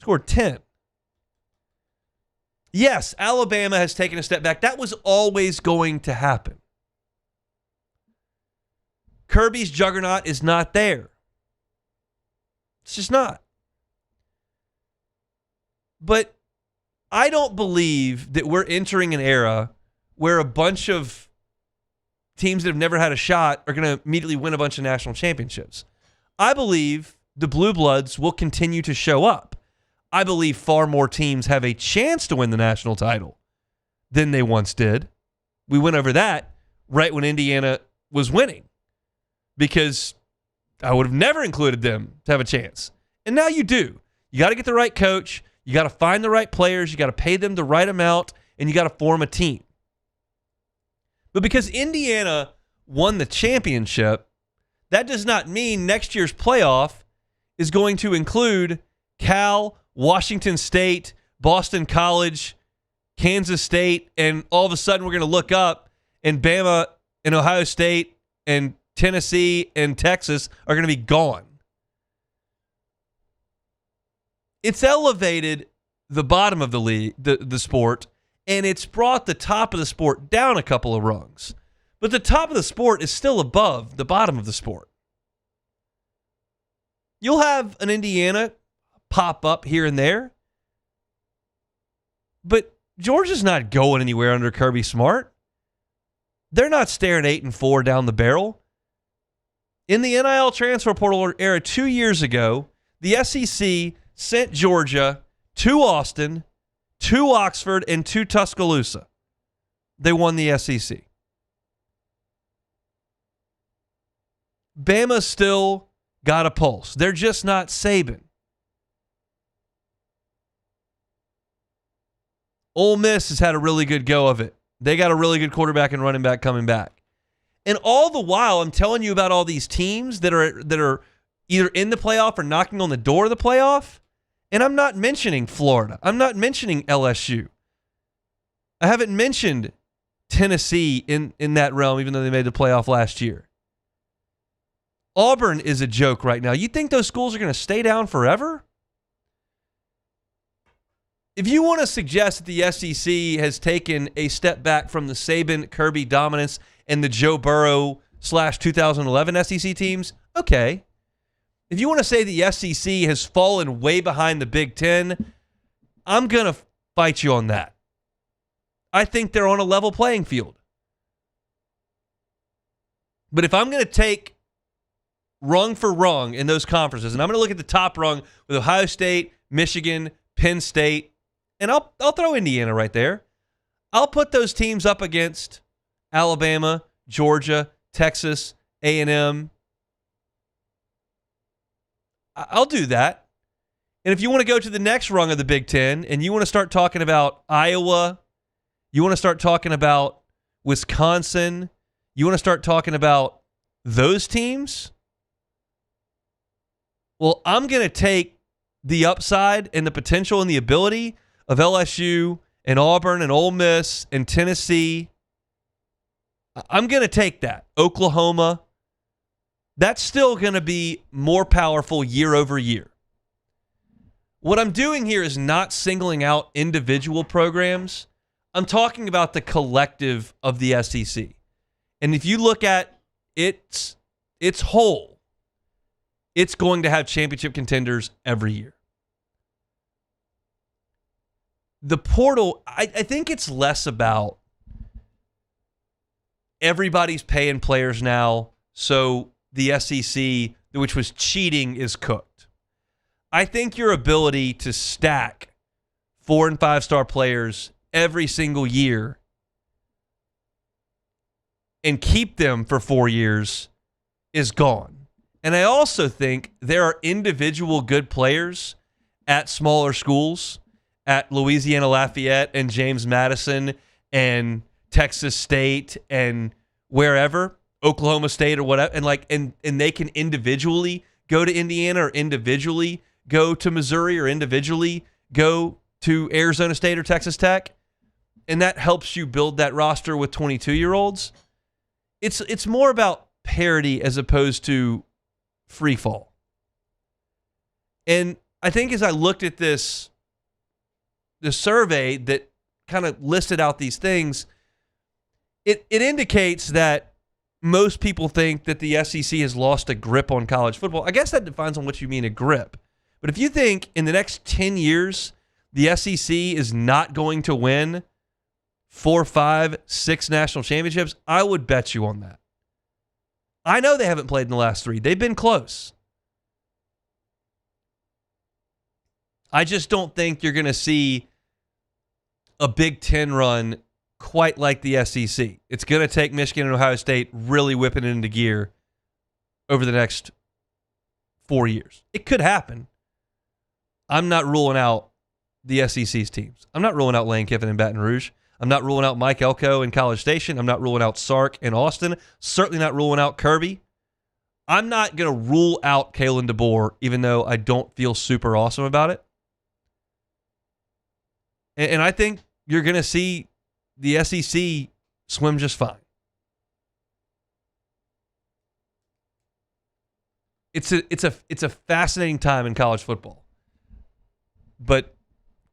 Scored 10. Yes, Alabama has taken a step back. That was always going to happen. Kirby's juggernaut is not there. It's just not. But I don't believe that we're entering an era where a bunch of teams that have never had a shot are going to immediately win a bunch of national championships. I believe the Blue Bloods will continue to show up. I believe far more teams have a chance to win the national title than they once did. We went over that right when Indiana was winning because I would have never included them to have a chance. And now you do. You got to get the right coach. You got to find the right players. You got to pay them the right amount, and you got to form a team. But because Indiana won the championship, that does not mean next year's playoff is going to include Cal, Washington State, Boston College, Kansas State, and all of a sudden we're going to look up and Bama and Ohio State and Tennessee and Texas are going to be gone. It's elevated the bottom of the league, the sport, and it's brought the top of the sport down a couple of rungs. But the top of the sport is still above the bottom of the sport. You'll have an Indiana pop up here and there, but Georgia's not going anywhere under Kirby Smart. They're not staring 8-4 down the barrel. In the NIL transfer portal era 2 years ago, the SEC sent Georgia to Austin, to Oxford, and to Tuscaloosa. They won the SEC. Bama still got a pulse. They're just not Saban. Ole Miss has had a really good go of it. They got a really good quarterback and running back coming back. And all the while, I'm telling you about all these teams that are either in the playoff or knocking on the door of the playoff. And I'm not mentioning Florida. I'm not mentioning LSU. I haven't mentioned Tennessee in that realm, even though they made the playoff last year. Auburn is a joke right now. You think those schools are going to stay down forever? If you want to suggest that the SEC has taken a step back from the Saban-Kirby dominance and the Joe Burrow / 2011 SEC teams, okay. If you want to say the SEC has fallen way behind the Big Ten, I'm going to fight you on that. I think they're on a level playing field. But if I'm going to take rung for rung in those conferences, and I'm going to look at the top rung with Ohio State, Michigan, Penn State, and I'll throw Indiana right there. I'll put those teams up against Alabama, Georgia, Texas, A&M. I'll do that. And if you want to go to the next rung of the Big Ten and you want to start talking about Iowa, you want to start talking about Wisconsin, you want to start talking about those teams, well, I'm going to take the upside and the potential and the ability of LSU and Auburn and Ole Miss and Tennessee. I'm going to take that. Oklahoma. That's still going to be more powerful year over year. What I'm doing here is not singling out individual programs. I'm talking about the collective of the SEC. And if you look at its whole, it's going to have championship contenders every year. The portal, I think it's less about everybody's paying players now, so the SEC, which was cheating, is cooked. I think your ability to stack 4- and 5-star players every single year and keep them for 4 years is gone. And I also think there are individual good players at smaller schools, at Louisiana Lafayette and James Madison and Texas State and wherever, Oklahoma State or whatever, and they can individually go to Indiana or individually go to Missouri or individually go to Arizona State or Texas Tech, and that helps you build that roster with 22-year-olds. It's more about parity as opposed to free fall. And I think as I looked at the survey that kind of listed out these things, it indicates that most people think that the SEC has lost a grip on college football. I guess that depends on what you mean a grip. But if you think in the next 10 years, the SEC is not going to win 4, 5, 6 national championships, I would bet you on that. I know they haven't played in the last 3. They've been close. I just don't think you're going to see a Big Ten run quite like the SEC. It's going to take Michigan and Ohio State really whipping it into gear over the next 4 years. It could happen. I'm not ruling out the SEC's teams. I'm not ruling out Lane Kiffin in Baton Rouge. I'm not ruling out Mike Elko in College Station. I'm not ruling out Sark in Austin. Certainly not ruling out Kirby. I'm not going to rule out Kalen DeBoer, even though I don't feel super awesome about it. And I think you're going to see the SEC swim just fine. It's a fascinating time in college football. But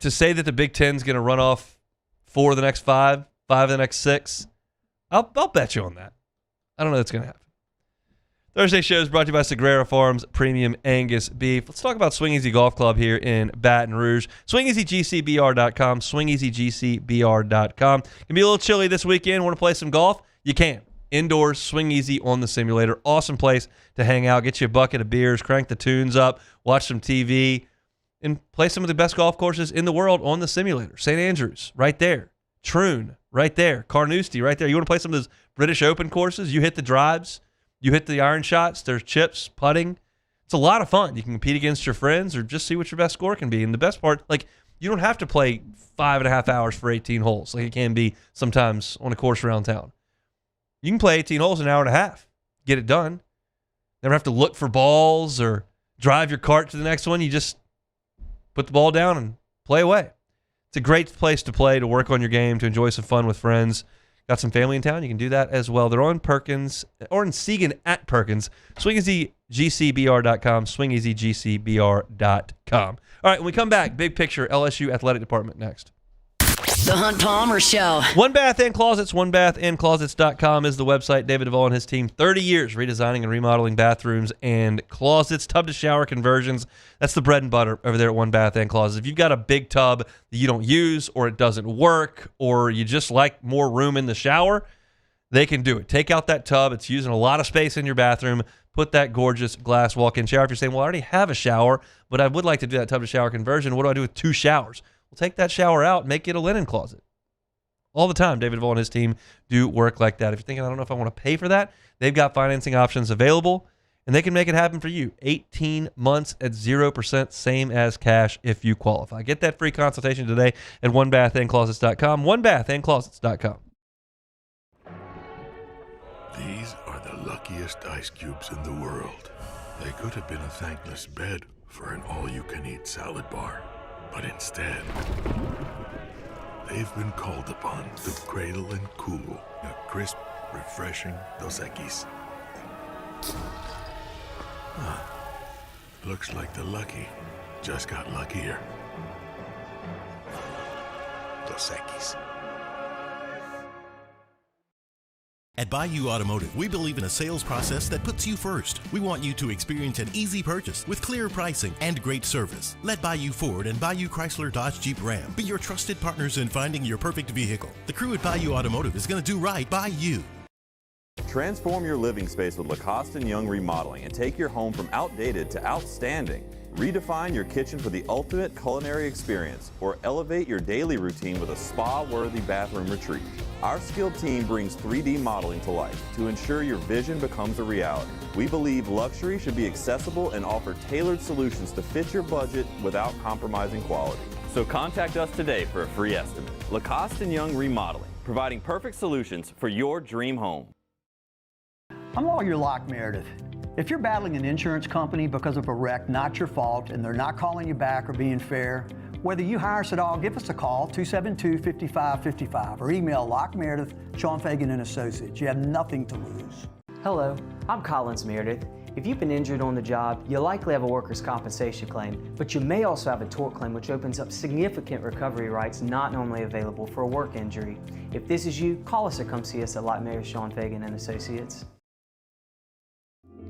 to say that the Big Ten's going to run off 4 of the next 5, 5 of the next 6, I'll bet you on that. I don't know that's going to happen. Thursday show is brought to you by Sagrera Farms Premium Angus Beef. Let's talk about Swing Easy Golf Club here in Baton Rouge. SwingEasyGCBR.com. SwingEasyGCBR.com. Can be a little chilly this weekend. Want to play some golf? You can. Indoors, Swing Easy on the simulator. Awesome place to hang out. Get you a bucket of beers, crank the tunes up, watch some TV, and play some of the best golf courses in the world on the simulator. St. Andrews, right there. Troon, right there. Carnoustie, right there. You want to play some of those British Open courses? You hit the drives. You hit the iron shots. There's chips, putting. It's a lot of fun. You can compete against your friends or just see what your best score can be. And the best part, you don't have to play 5.5 hours for 18 holes like it can be sometimes on a course around town. You can play 18 holes in an hour and a half. Get it done. Never have to look for balls or drive your cart to the next one. You just put the ball down and play away. It's a great place to play, to work on your game, to enjoy some fun with friends. Got some family in town? You can do that as well. They're on Perkins, or in Segan at Perkins. SwingEasyGCBR.com. SwingEasyGCBR.com. All right, when we come back, big picture, LSU Athletic Department next. The Hunt Palmer Show. One Bath and Closets, onebathandclosets.com is the website. David Duvall and his team, 30 years redesigning and remodeling bathrooms and closets, tub-to-shower conversions. That's the bread and butter over there at One Bath and Closets. If you've got a big tub that you don't use, or it doesn't work, or you just like more room in the shower, they can do it. Take out that tub. It's using a lot of space in your bathroom. Put that gorgeous glass walk-in shower. If you're saying, well, I already have a shower, but I would like to do that tub-to-shower conversion. What do I do with 2 showers? We'll take that shower out and make it a linen closet. All the time, David Vaughn and his team do work like that. If you're thinking, I don't know if I want to pay for that, they've got financing options available, and they can make it happen for you. 18 months at 0%, same as cash if you qualify. Get that free consultation today at onebathandclosets.com, onebathandclosets.com. These are the luckiest ice cubes in the world. They could have been a thankless bed for an all-you-can-eat salad bar. But instead, they've been called upon to cradle and cool a crisp, refreshing Dos Equis. Looks like the lucky just got luckier. Dos Equis. At Bayou Automotive, we believe in a sales process that puts you first. We want you to experience an easy purchase with clear pricing and great service. Let Bayou Ford and Bayou Chrysler Dodge Jeep Ram be your trusted partners in finding your perfect vehicle. The crew at Bayou Automotive is going to do right by you. Transform your living space with Lacoste & Young Remodeling and take your home from outdated to outstanding. Redefine your kitchen for the ultimate culinary experience, or elevate your daily routine with a spa-worthy bathroom retreat. Our skilled team brings 3D modeling to life to ensure your vision becomes a reality. We believe luxury should be accessible and offer tailored solutions to fit your budget without compromising quality. So contact us today for a free estimate. Lacoste & Young Remodeling, providing perfect solutions for your dream home. I'm Lawyer Locke Meredith. If you're battling an insurance company because of a wreck not your fault and they're not calling you back or being fair, whether you hire us at all, give us a call, 272-5555, or email Locke Meredith, Sean Fagan and Associates. You have nothing to lose. Hello, I'm Collins Meredith. If you've been injured on the job, you likely have a workers' compensation claim, but you may also have a tort claim, which opens up significant recovery rights not normally available for a work injury. If this is you, call us or come see us at Locke Meredith, Sean Fagan and Associates.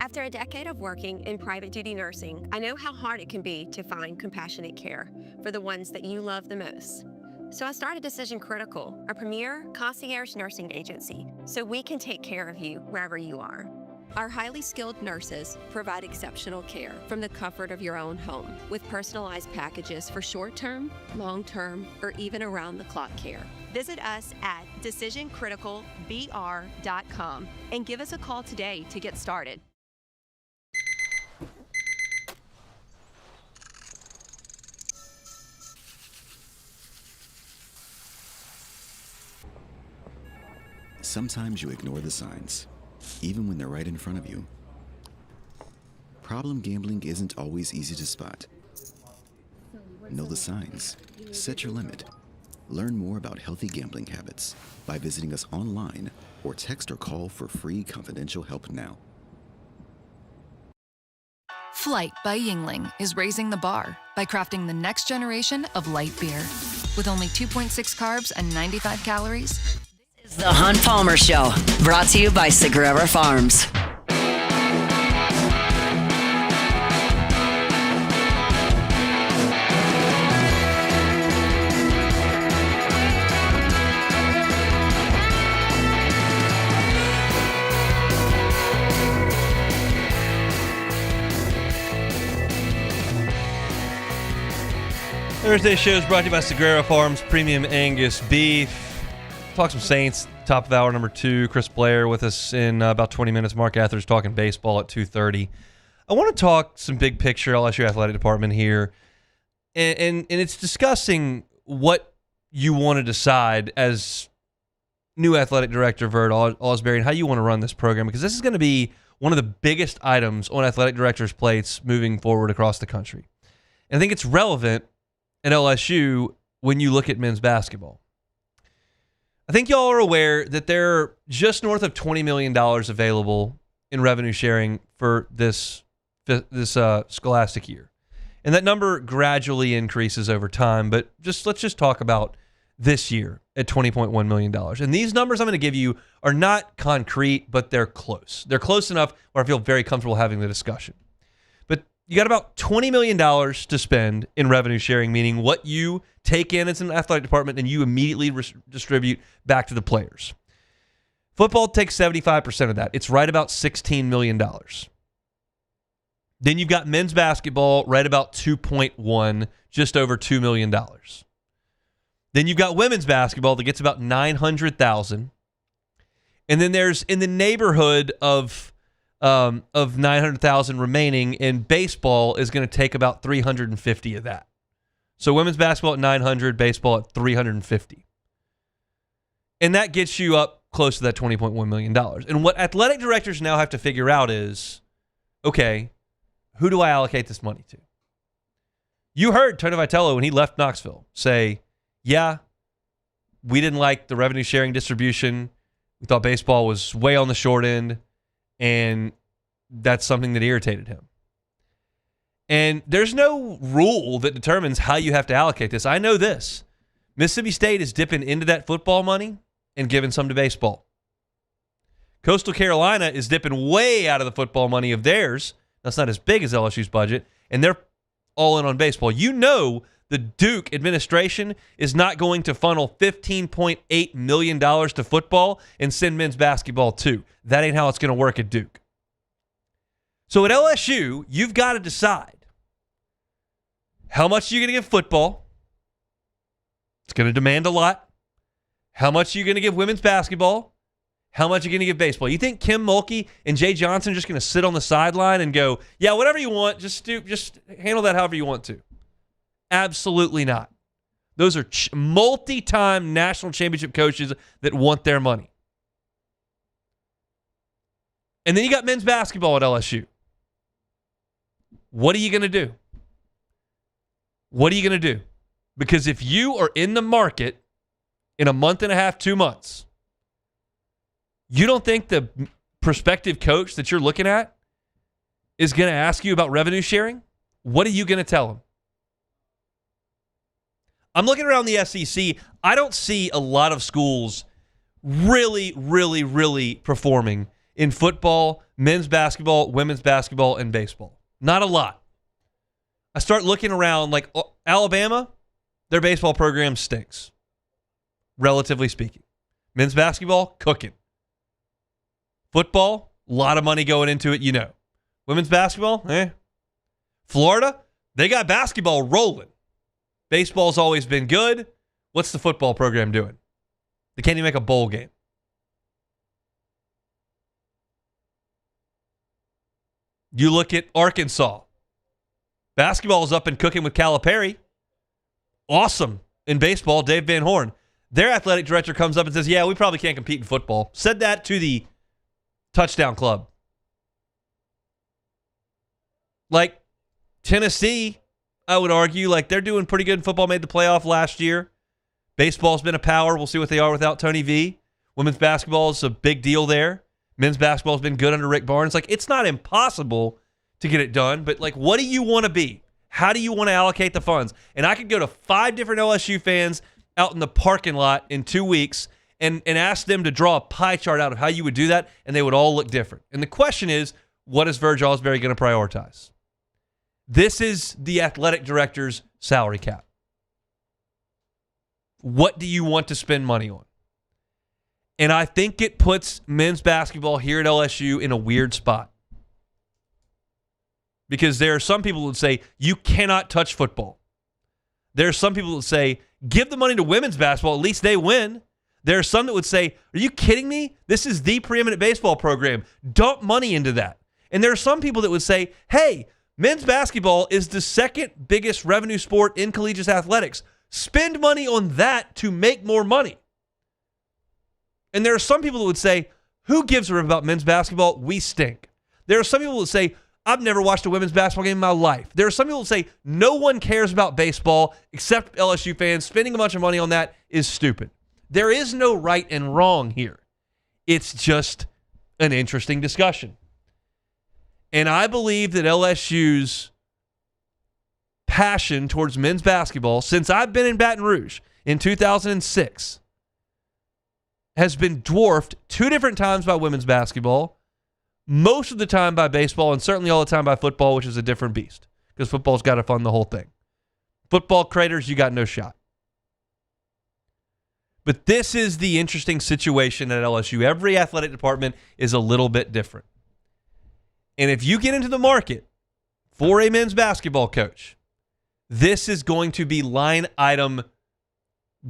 After a decade of working in private duty nursing, I know how hard it can be to find compassionate care for the ones that you love the most. So I started Decision Critical, a premier concierge nursing agency, so we can take care of you wherever you are. Our highly skilled nurses provide exceptional care from the comfort of your own home, with personalized packages for short-term, long-term, or even around-the-clock care. Visit us at decisioncriticalbr.com and give us a call today to get started. Sometimes you ignore the signs, even when they're right in front of you. Problem gambling isn't always easy to spot. Know the signs. Set your limit. Learn more about healthy gambling habits by visiting us online or text or call for free confidential help now. Flight by Yingling is raising the bar by crafting the next generation of light beer. With only 2.6 carbs and 95 calories, The Hunt Palmer Show, brought to you by Sagrera Farms. Thursday show is brought to you by Sagrera Farms Premium Angus Beef. Talk some Saints, top of hour number 2. Chris Blair with us in about 20 minutes. Mark Athers talking baseball at 2:30. I want to talk some big picture LSU athletic department here, and it's discussing what you want to decide as new athletic director Vert Osbury and how you want to run this program, because this is going to be one of the biggest items on athletic directors' plates moving forward across the country. And I think it's relevant at LSU when you look at men's basketball. I think y'all are aware that there are just north of $20 million available in revenue sharing for this scholastic year. And that number gradually increases over time, but let's just talk about this year at $20.1 million. And these numbers I'm going to give you are not concrete, but they're close. They're close enough where I feel very comfortable having the discussion. But you got about $20 million to spend in revenue sharing, meaning what you take in as an athletic department and you immediately distribute back to the players. Football takes 75% of that. It's right about $16 million. Then you've got men's basketball right about 2.1, just over $2 million. Then you've got women's basketball that gets about $900,000. And then there's in the neighborhood of 900,000 remaining, and baseball is going to take about 350 of that. So women's basketball at 900, baseball at 350. And that gets you up close to that $20.1 million. And what athletic directors now have to figure out is, okay, who do I allocate this money to? You heard Tony Vitello when he left Knoxville say, yeah, we didn't like the revenue sharing distribution. We thought baseball was way on the short end, and that's something that irritated him. And there's no rule that determines how you have to allocate this. I know this. Mississippi State is dipping into that football money and giving some to baseball. Coastal Carolina is dipping way out of the football money of theirs. That's not as big as LSU's budget, and they're all in on baseball. You know the Duke administration is not going to funnel $15.8 million to football and send men's basketball too. That ain't how it's going to work at Duke. So at LSU, you've got to decide how much are you going to give football? It's going to demand a lot. How much are you going to give women's basketball? How much are you going to give baseball? You think Kim Mulkey and Jay Johnson are just going to sit on the sideline and go, yeah, whatever you want, just handle that however you want to? Absolutely not. Those are multi-time national championship coaches that want their money. And then you got men's basketball at LSU. What are you going to do? What are you going to do? Because if you are in the market in a month and a half, 2 months, you don't think the prospective coach that you're looking at is going to ask you about revenue sharing? What are you going to tell him? I'm looking around the SEC. I don't see a lot of schools really, really, really performing in football, men's basketball, women's basketball, and baseball. Not a lot. I start looking around, like Alabama, their baseball program stinks, relatively speaking. Men's basketball, cooking. Football, a lot of money going into it, you know. Women's basketball, Florida, they got basketball rolling. Baseball's always been good. What's the football program doing? They can't even make a bowl game. You look at Arkansas. Basketball is up and cooking with Calipari. Awesome. In baseball, Dave Van Horn. Their athletic director comes up and says, yeah, we probably can't compete in football. Said that to the Touchdown Club. Like Tennessee, I would argue, like they're doing pretty good in football, made the playoff last year. Baseball's been a power. We'll see what they are without Tony V. Women's basketball is a big deal there. Men's basketball's been good under Rick Barnes. Like, it's not impossible to get it done, but like, what do you want to be? How do you want to allocate the funds? And I could go to 5 different LSU fans out in the parking lot in 2 weeks and ask them to draw a pie chart out of how you would do that, and they would all look different. And the question is, what is Verge Osbury going to prioritize? This is the athletic director's salary cap. What do you want to spend money on? And I think it puts men's basketball here at LSU in a weird spot. Because there are some people who would say, you cannot touch football. There are some people who would say, give the money to women's basketball, at least they win. There are some that would say, are you kidding me? This is the preeminent baseball program. Dump money into that. And there are some people that would say, hey, men's basketball is the second biggest revenue sport in collegiate athletics. Spend money on that to make more money. And there are some people that would say, who gives a rip about men's basketball? We stink. There are some people that say, I've never watched a women's basketball game in my life. There are some people that say, no one cares about baseball except LSU fans. Spending a bunch of money on that is stupid. There is no right and wrong here. It's just an interesting discussion. And I believe that LSU's passion towards men's basketball, since I've been in Baton Rouge in 2006, has been dwarfed 2 different times by women's basketball, most of the time by baseball, and certainly all the time by football, which is a different beast, because football's got to fund the whole thing. Football craters, you got no shot. But this is the interesting situation at LSU. Every athletic department is a little bit different. And if you get into the market for a men's basketball coach, this is going to be line item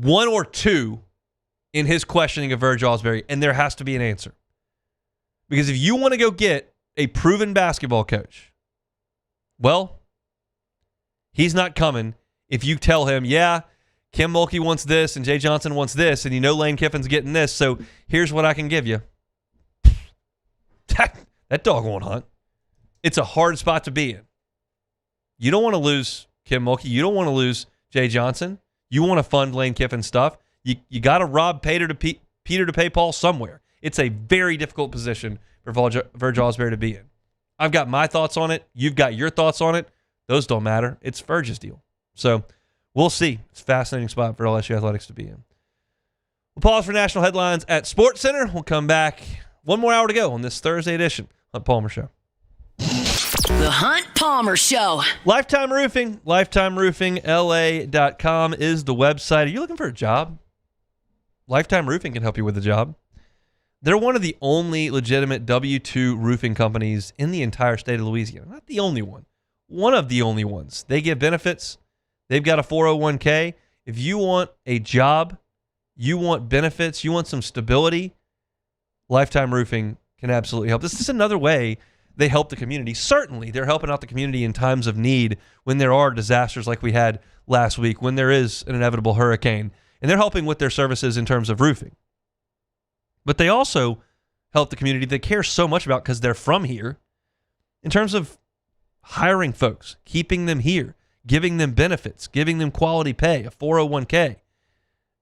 one or two in his questioning of Verge Osbury, and there has to be an answer. Because if you want to go get a proven basketball coach, well, he's not coming if you tell him, yeah, Kim Mulkey wants this and Jay Johnson wants this, and you know Lane Kiffin's getting this, so here's what I can give you. That dog won't hunt. It's a hard spot to be in. You don't want to lose Kim Mulkey. You don't want to lose Jay Johnson. You want to fund Lane Kiffin stuff. You got to rob Peter to pay Paul somewhere. It's a very difficult position for Verge Osbury to be in. I've got my thoughts on it. You've got your thoughts on it. Those don't matter. It's Verge's deal. So we'll see. It's a fascinating spot for LSU athletics to be in. We'll pause for national headlines at SportsCenter. We'll come back. One more hour to go on this Thursday edition of Palmer Show. The Hunt Palmer Show. Lifetime Roofing, lifetimeroofingla.com is the website. Are you looking for a job? Lifetime Roofing can help you with a job. They're one of the only legitimate W-2 roofing companies in the entire state of Louisiana. Not the only one. One of the only ones. They give benefits. They've got a 401k. If you want a job, you want benefits, you want some stability, Lifetime Roofing can absolutely help. This is another way they help the community. Certainly, they're helping out the community in times of need when there are disasters like we had last week, when there is an inevitable hurricane. And they're helping with their services in terms of roofing. But they also help the community they care so much about because they're from here in terms of hiring folks, keeping them here, giving them benefits, giving them quality pay, a 401k.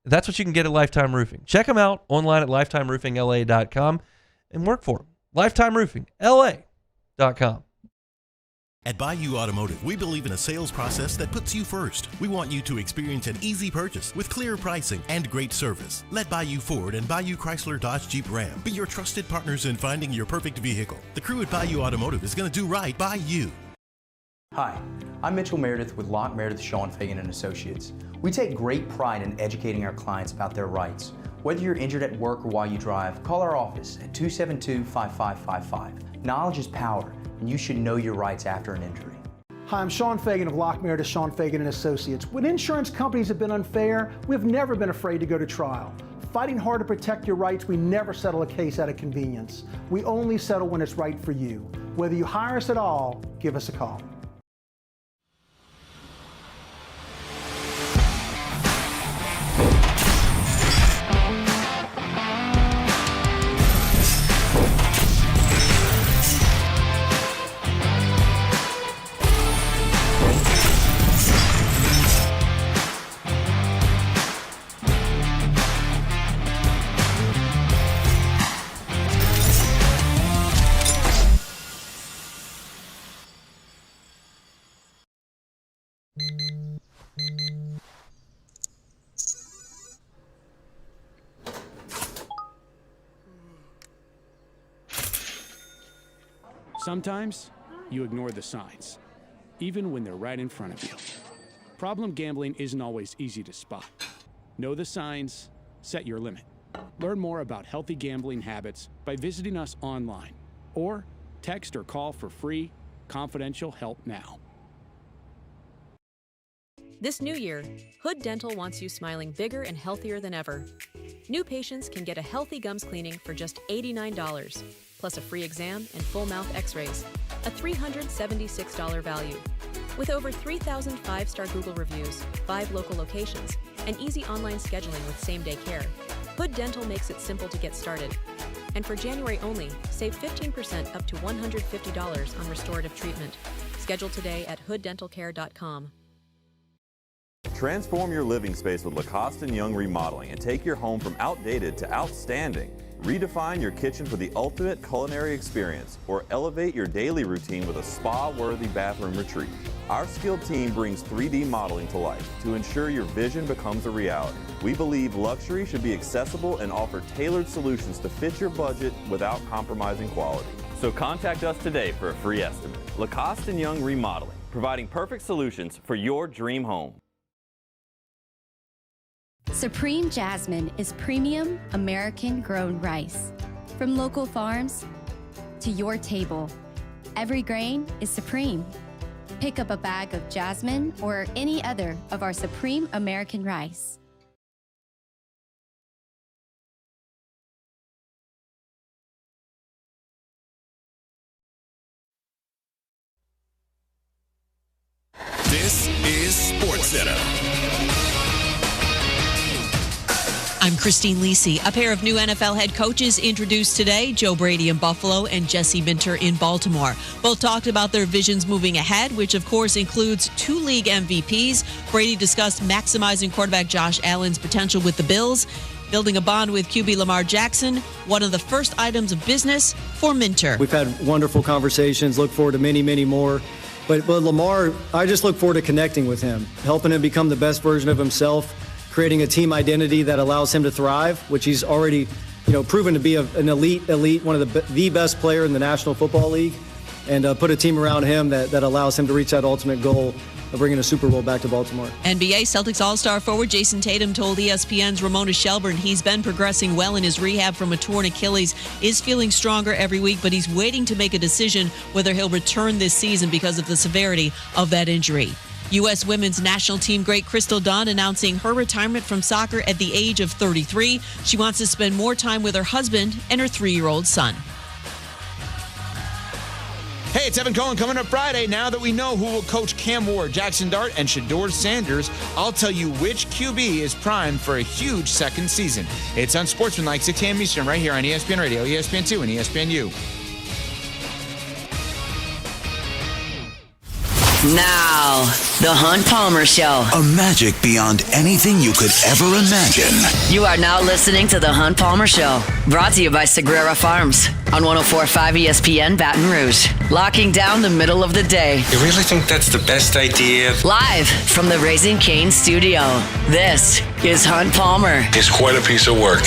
That's what you can get at Lifetime Roofing. Check them out online at lifetimeroofingla.com and work for them. lifetimeroofingla.com. At Bayou Automotive, we believe in a sales process that puts you first. We want you to experience an easy purchase with clear pricing and great service. Let Bayou Ford and Bayou Chrysler Dodge Jeep Ram be your trusted partners in finding your perfect vehicle. The crew at Bayou Automotive is going to do right by you. Hi, I'm Mitchell Meredith with Locke Meredith, Sean Fagan & Associates. We take great pride in educating our clients about their rights. Whether you're injured at work or while you drive, call our office at 272-5555. Knowledge is power, and you should know your rights after an injury. Hi, I'm Sean Fagan of Locke Meredith, Sean Fagan & Associates. When insurance companies have been unfair, we've never been afraid to go to trial. Fighting hard to protect your rights, we never settle a case out of convenience. We only settle when it's right for you. Whether you hire us at all, give us a call. Sometimes you ignore the signs, even when they're right in front of you. Problem gambling isn't always easy to spot. Know the signs, set your limit. Learn more about healthy gambling habits by visiting us online or text or call for free, confidential help now. This new year, Hood Dental wants you smiling bigger and healthier than ever. New patients can get a healthy gums cleaning for just $89, plus a free exam and full mouth x-rays, a $376 value. With over 3,000 5-star Google reviews, 5 local locations, and easy online scheduling with same-day care, Hood Dental makes it simple to get started. And for January only, save 15% up to $150 on restorative treatment. Schedule today at hooddentalcare.com. Transform your living space with Lacoste & Young Remodeling and take your home from outdated to outstanding. Redefine your kitchen for the ultimate culinary experience or elevate your daily routine with a spa-worthy bathroom retreat. Our skilled team brings 3D modeling to life to ensure your vision becomes a reality. We believe luxury should be accessible and offer tailored solutions to fit your budget without compromising quality. So contact us today for a free estimate. Lacoste & Young Remodeling, providing perfect solutions for your dream home. Supreme Jasmine is premium American-grown rice. From local farms to your table, every grain is supreme. Pick up a bag of Jasmine or any other of our Supreme American rice. This is SportsCenter. I'm Christine Lisi. A pair of new NFL head coaches introduced today, Joe Brady in Buffalo and Jesse Minter in Baltimore. Both talked about their visions moving ahead, which of course includes 2 league MVPs. Brady discussed maximizing quarterback Josh Allen's potential with the Bills, building a bond with QB Lamar Jackson, one of the first items of business for Minter. We've had wonderful conversations, look forward to many, many more. But Lamar, I just look forward to connecting with him, helping him become the best version of himself, creating a team identity that allows him to thrive, which he's already, proven to be an elite, one of the best player in the National Football League, and put a team around him that allows him to reach that ultimate goal of bringing a Super Bowl back to Baltimore. NBA Celtics All-Star forward Jason Tatum told ESPN's Ramona Shelburne he's been progressing well in his rehab from a torn Achilles, is feeling stronger every week, but he's waiting to make a decision whether he'll return this season because of the severity of that injury. U.S. women's national team great Crystal Dunn announcing her retirement from soccer at the age of 33. She wants to spend more time with her husband and her 3-year-old son. Hey, it's Evan Cohen coming up Friday. Now that we know who will coach Cam Ward, Jackson Dart, and Shedeur Sanders, I'll tell you which QB is primed for a huge second season. It's Unsportsmanlike, 6 a.m. Eastern, right here on ESPN Radio, ESPN2, and ESPNU. Now, the Hunt Palmer Show. A magic beyond anything you could ever imagine. You are now listening to the Hunt Palmer Show, brought to you by Sagrera Farms on 104.5 ESPN Baton Rouge. Locking down the middle of the day. You really think that's the best idea? Live from the Raising Cane studio, this is Hunt Palmer. He's quite a piece of work.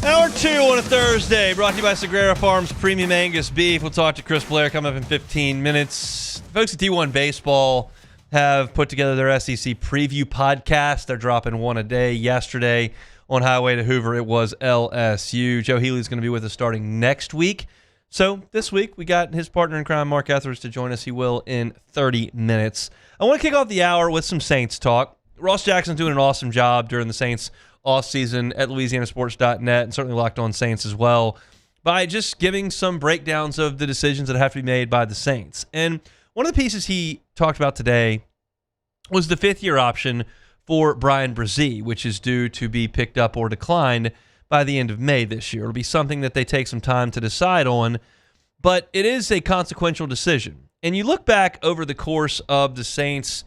Hour 2 on a Thursday, brought to you by Sagrera Farms Premium Angus Beef. We'll talk to Chris Blair coming up in 15 minutes. Folks at T1 Baseball have put together their SEC preview podcast. They're dropping one a day. Yesterday on Highway to Hoover, it was LSU. Joe Healy's going to be with us starting next week. So this week, we got his partner in crime, Mark Etheridge, to join us. He will in 30 minutes. I want to kick off the hour with some Saints talk. Ross Jackson's doing an awesome job during the Saints off-season at LouisianaSports.net, and certainly Locked On Saints as well, by just giving some breakdowns of the decisions that have to be made by the Saints. And one of the pieces he talked about today was the 5th-year option for Brian Brzee, which is due to be picked up or declined by the end of May this year. It'll be something that they take some time to decide on, but it is a consequential decision. And you look back over the course of the Saints'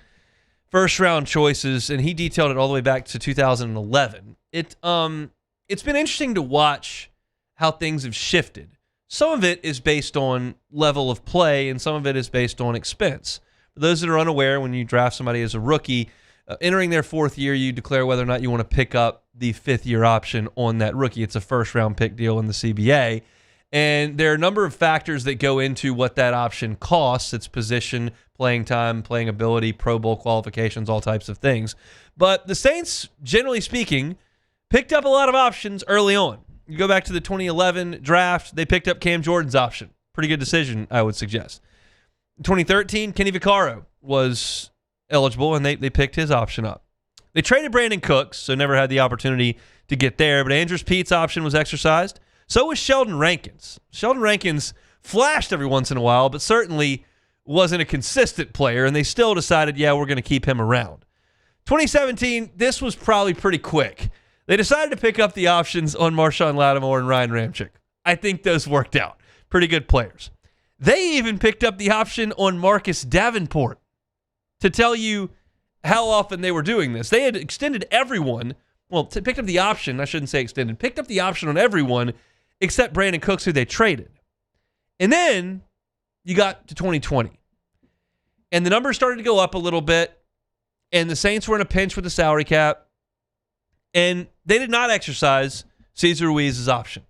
first-round choices, and he detailed it all the way back to 2011. It's been interesting to watch how things have shifted. Some of it is based on level of play, and some of it is based on expense. For those that are unaware, when you draft somebody as a rookie, entering their 4th year, you declare whether or not you want to pick up the 5th-year option on that rookie. It's a first-round pick deal in the CBA. And there are a number of factors that go into what that option costs. It's position, playing time, playing ability, Pro Bowl qualifications, all types of things. But the Saints, generally speaking, picked up a lot of options early on. You go back to the 2011 draft, they picked up Cam Jordan's option. Pretty good decision, I would suggest. In 2013, Kenny Vaccaro was eligible, and they picked his option up. They traded Brandon Cooks, so never had the opportunity to get there, but Andrews Pete's option was exercised. So was Sheldon Rankins. Sheldon Rankins flashed every once in a while, but certainly wasn't a consistent player, and they still decided, yeah, we're going to keep him around. 2017, this was probably pretty quick. They decided to pick up the options on Marshawn Lattimore and Ryan Ramczyk. I think those worked out. Pretty good players. They even picked up the option on Marcus Davenport. To tell you how often they were doing this, they had extended everyone, picked up the option, I shouldn't say extended, picked up the option on everyone except Brandon Cooks, who they traded. And then you got to 2020. And the numbers started to go up a little bit, and the Saints were in a pinch with the salary cap, and they did not exercise Cesar Ruiz's option.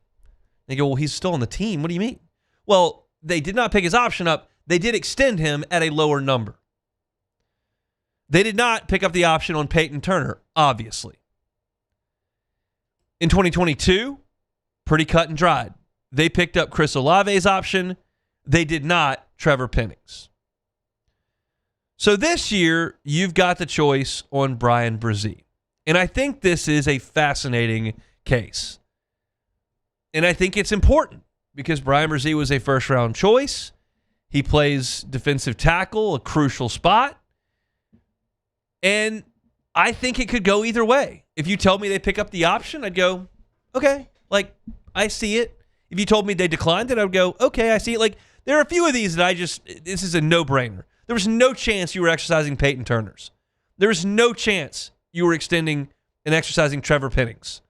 They go, well, he's still on the team. What do you mean? Well, they did not pick his option up. They did extend him at a lower number. They did not pick up the option on Peyton Turner, obviously. In 2022, pretty cut and dried. They picked up Chris Olave's option. They did not Trevor Penning's. So this year, you've got the choice on Brian Brzee. And I think this is a fascinating case. And I think it's important because Brian Brzee was a first-round choice. He plays defensive tackle, a crucial spot. And I think it could go either way. If you told me they pick up the option, I'd go, okay, like, I see it. If you told me they declined it, I would go, okay, I see it. Like, there are a few of these that this is a no-brainer. There was no chance you were exercising Peyton Turner's. There was no chance you were extending and exercising Trevor Penning's.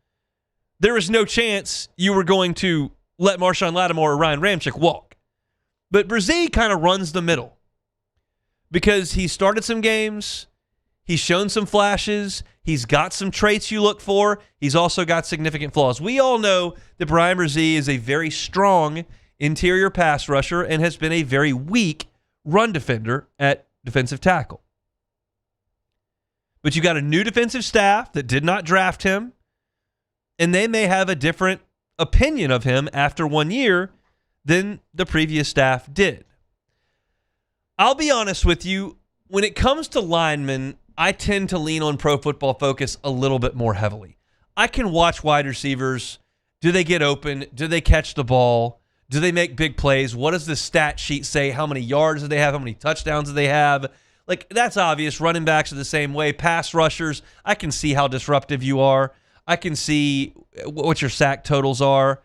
There was no chance you were going to let Marshawn Lattimore or Ryan Ramczyk walk. But Brzee kind of runs the middle because he started some games. He's shown some flashes. He's got some traits you look for. He's also got significant flaws. We all know that Brian Brzee is a very strong interior pass rusher and has been a very weak run defender at defensive tackle. But you got a new defensive staff that did not draft him, and they may have a different opinion of him after 1 year than the previous staff did. I'll be honest with you, when it comes to linemen, I tend to lean on Pro Football Focus a little bit more heavily. I can watch wide receivers. Do they get open? Do they catch the ball? Do they make big plays? What does the stat sheet say? How many yards do they have? How many touchdowns do they have? Like, that's obvious. Running backs are the same way. Pass rushers, I can see how disruptive you are. I can see what your sack totals are.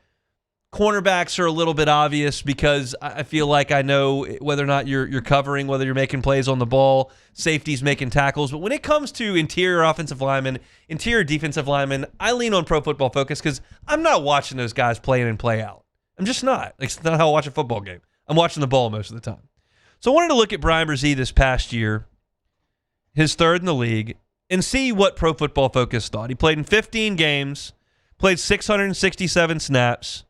Cornerbacks are a little bit obvious because I feel like I know whether or not you're covering, whether you're making plays on the ball, safeties making tackles. But when it comes to interior offensive linemen, interior defensive linemen, I lean on Pro Football Focus because I'm not watching those guys play in and play out. I'm just not. It's not how I watch a football game. I'm watching the ball most of the time. So I wanted to look at Brian Brzee this past year, his third in the league, and see what Pro Football Focus thought. He played in 15 games, played 667 snaps,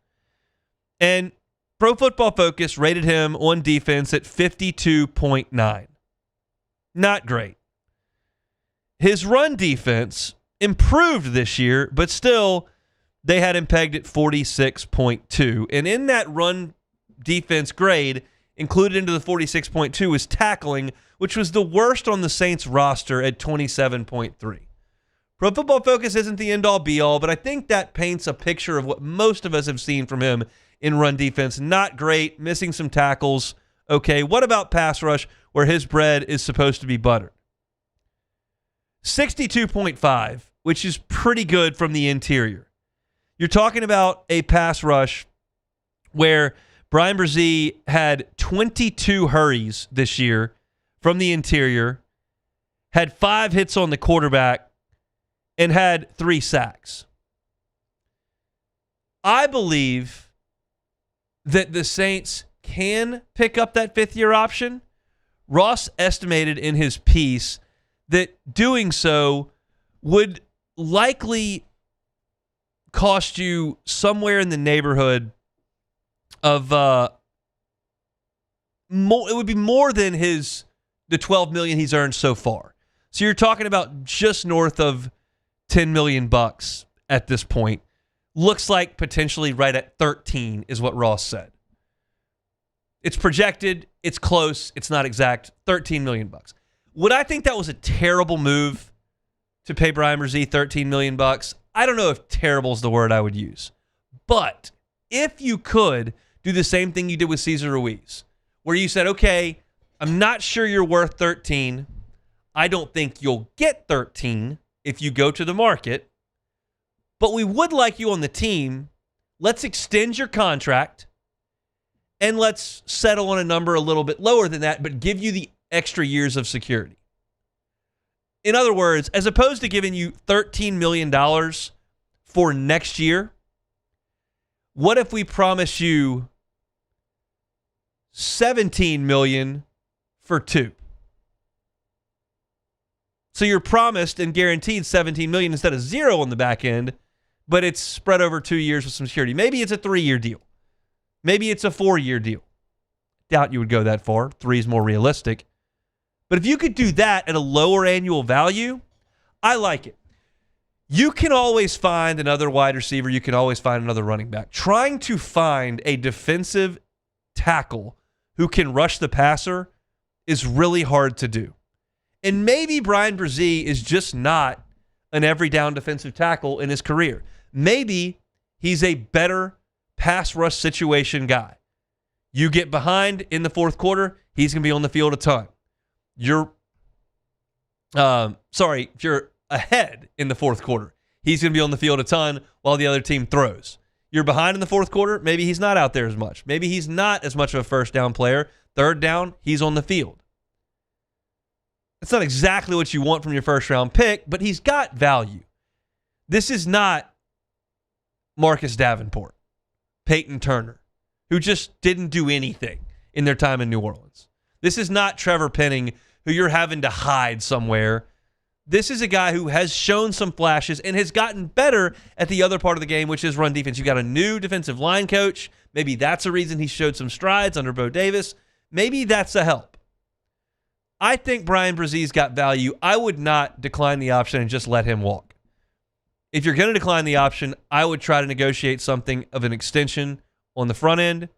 and Pro Football Focus rated him on defense at 52.9. Not great. His run defense improved this year, but still they had him pegged at 46.2. And in that run defense grade, included into the 46.2 was tackling, which was the worst on the Saints roster at 27.3. Pro Football Focus isn't the end-all, be-all, but I think that paints a picture of what most of us have seen from him in run defense. Not great, missing some tackles. Okay, what about pass rush, where his bread is supposed to be buttered? 62.5, which is pretty good from the interior. You're talking about a pass rush where Brian Brzee had 22 hurries this year from the interior, had 5 hits on the quarterback, and had 3 sacks. I believe that the Saints can pick up that fifth-year option. Ross estimated in his piece that doing so would likely cost you somewhere in the neighborhood of more. It would be more than the $12 million he's earned so far. So you're talking about just north of $10 million at this point. Looks like potentially right at 13 is what Ross said. It's projected, it's close, it's not exact, $13 million. Would I think that was a terrible move to pay Brian Brzee $13 million? I don't know if terrible is the word I would use. But if you could do the same thing you did with Cesar Ruiz, where you said, okay, I'm not sure you're worth 13. I don't think you'll get 13 if you go to the market, but we would like you on the team. Let's extend your contract and let's settle on a number a little bit lower than that, but give you the extra years of security. In other words, as opposed to giving you $13 million for next year, what if we promise you $17 million for 2? So you're promised and guaranteed $17 million instead of 0 on the back end, but it's spread over 2 years with some security. Maybe it's a 3-year deal. Maybe it's a 4-year deal. Doubt you would go that far. 3 is more realistic. But if you could do that at a lower annual value, I like it. You can always find another wide receiver. You can always find another running back. Trying to find a defensive tackle who can rush the passer is really hard to do. And maybe Brian Brzee is just not an every down defensive tackle in his career. Maybe he's a better pass rush situation guy. You get behind in the fourth quarter, he's going to be on the field a ton. If you're ahead in the fourth quarter, he's going to be on the field a ton while the other team throws. You're behind in the fourth quarter, maybe he's not out there as much. Maybe he's not as much of a first down player. Third down, he's on the field. That's not exactly what you want from your first round pick, but he's got value. This is not Marcus Davenport, Peyton Turner, who just didn't do anything in their time in New Orleans. This is not Trevor Penning, who you're having to hide somewhere. This is a guy who has shown some flashes and has gotten better at the other part of the game, which is run defense. You got a new defensive line coach. Maybe that's a reason he showed some strides under Bo Davis. Maybe that's a help. I think Brian Brzez's got value. I would not decline the option and just let him walk. If you're going to decline the option, I would try to negotiate something of an extension on the front end.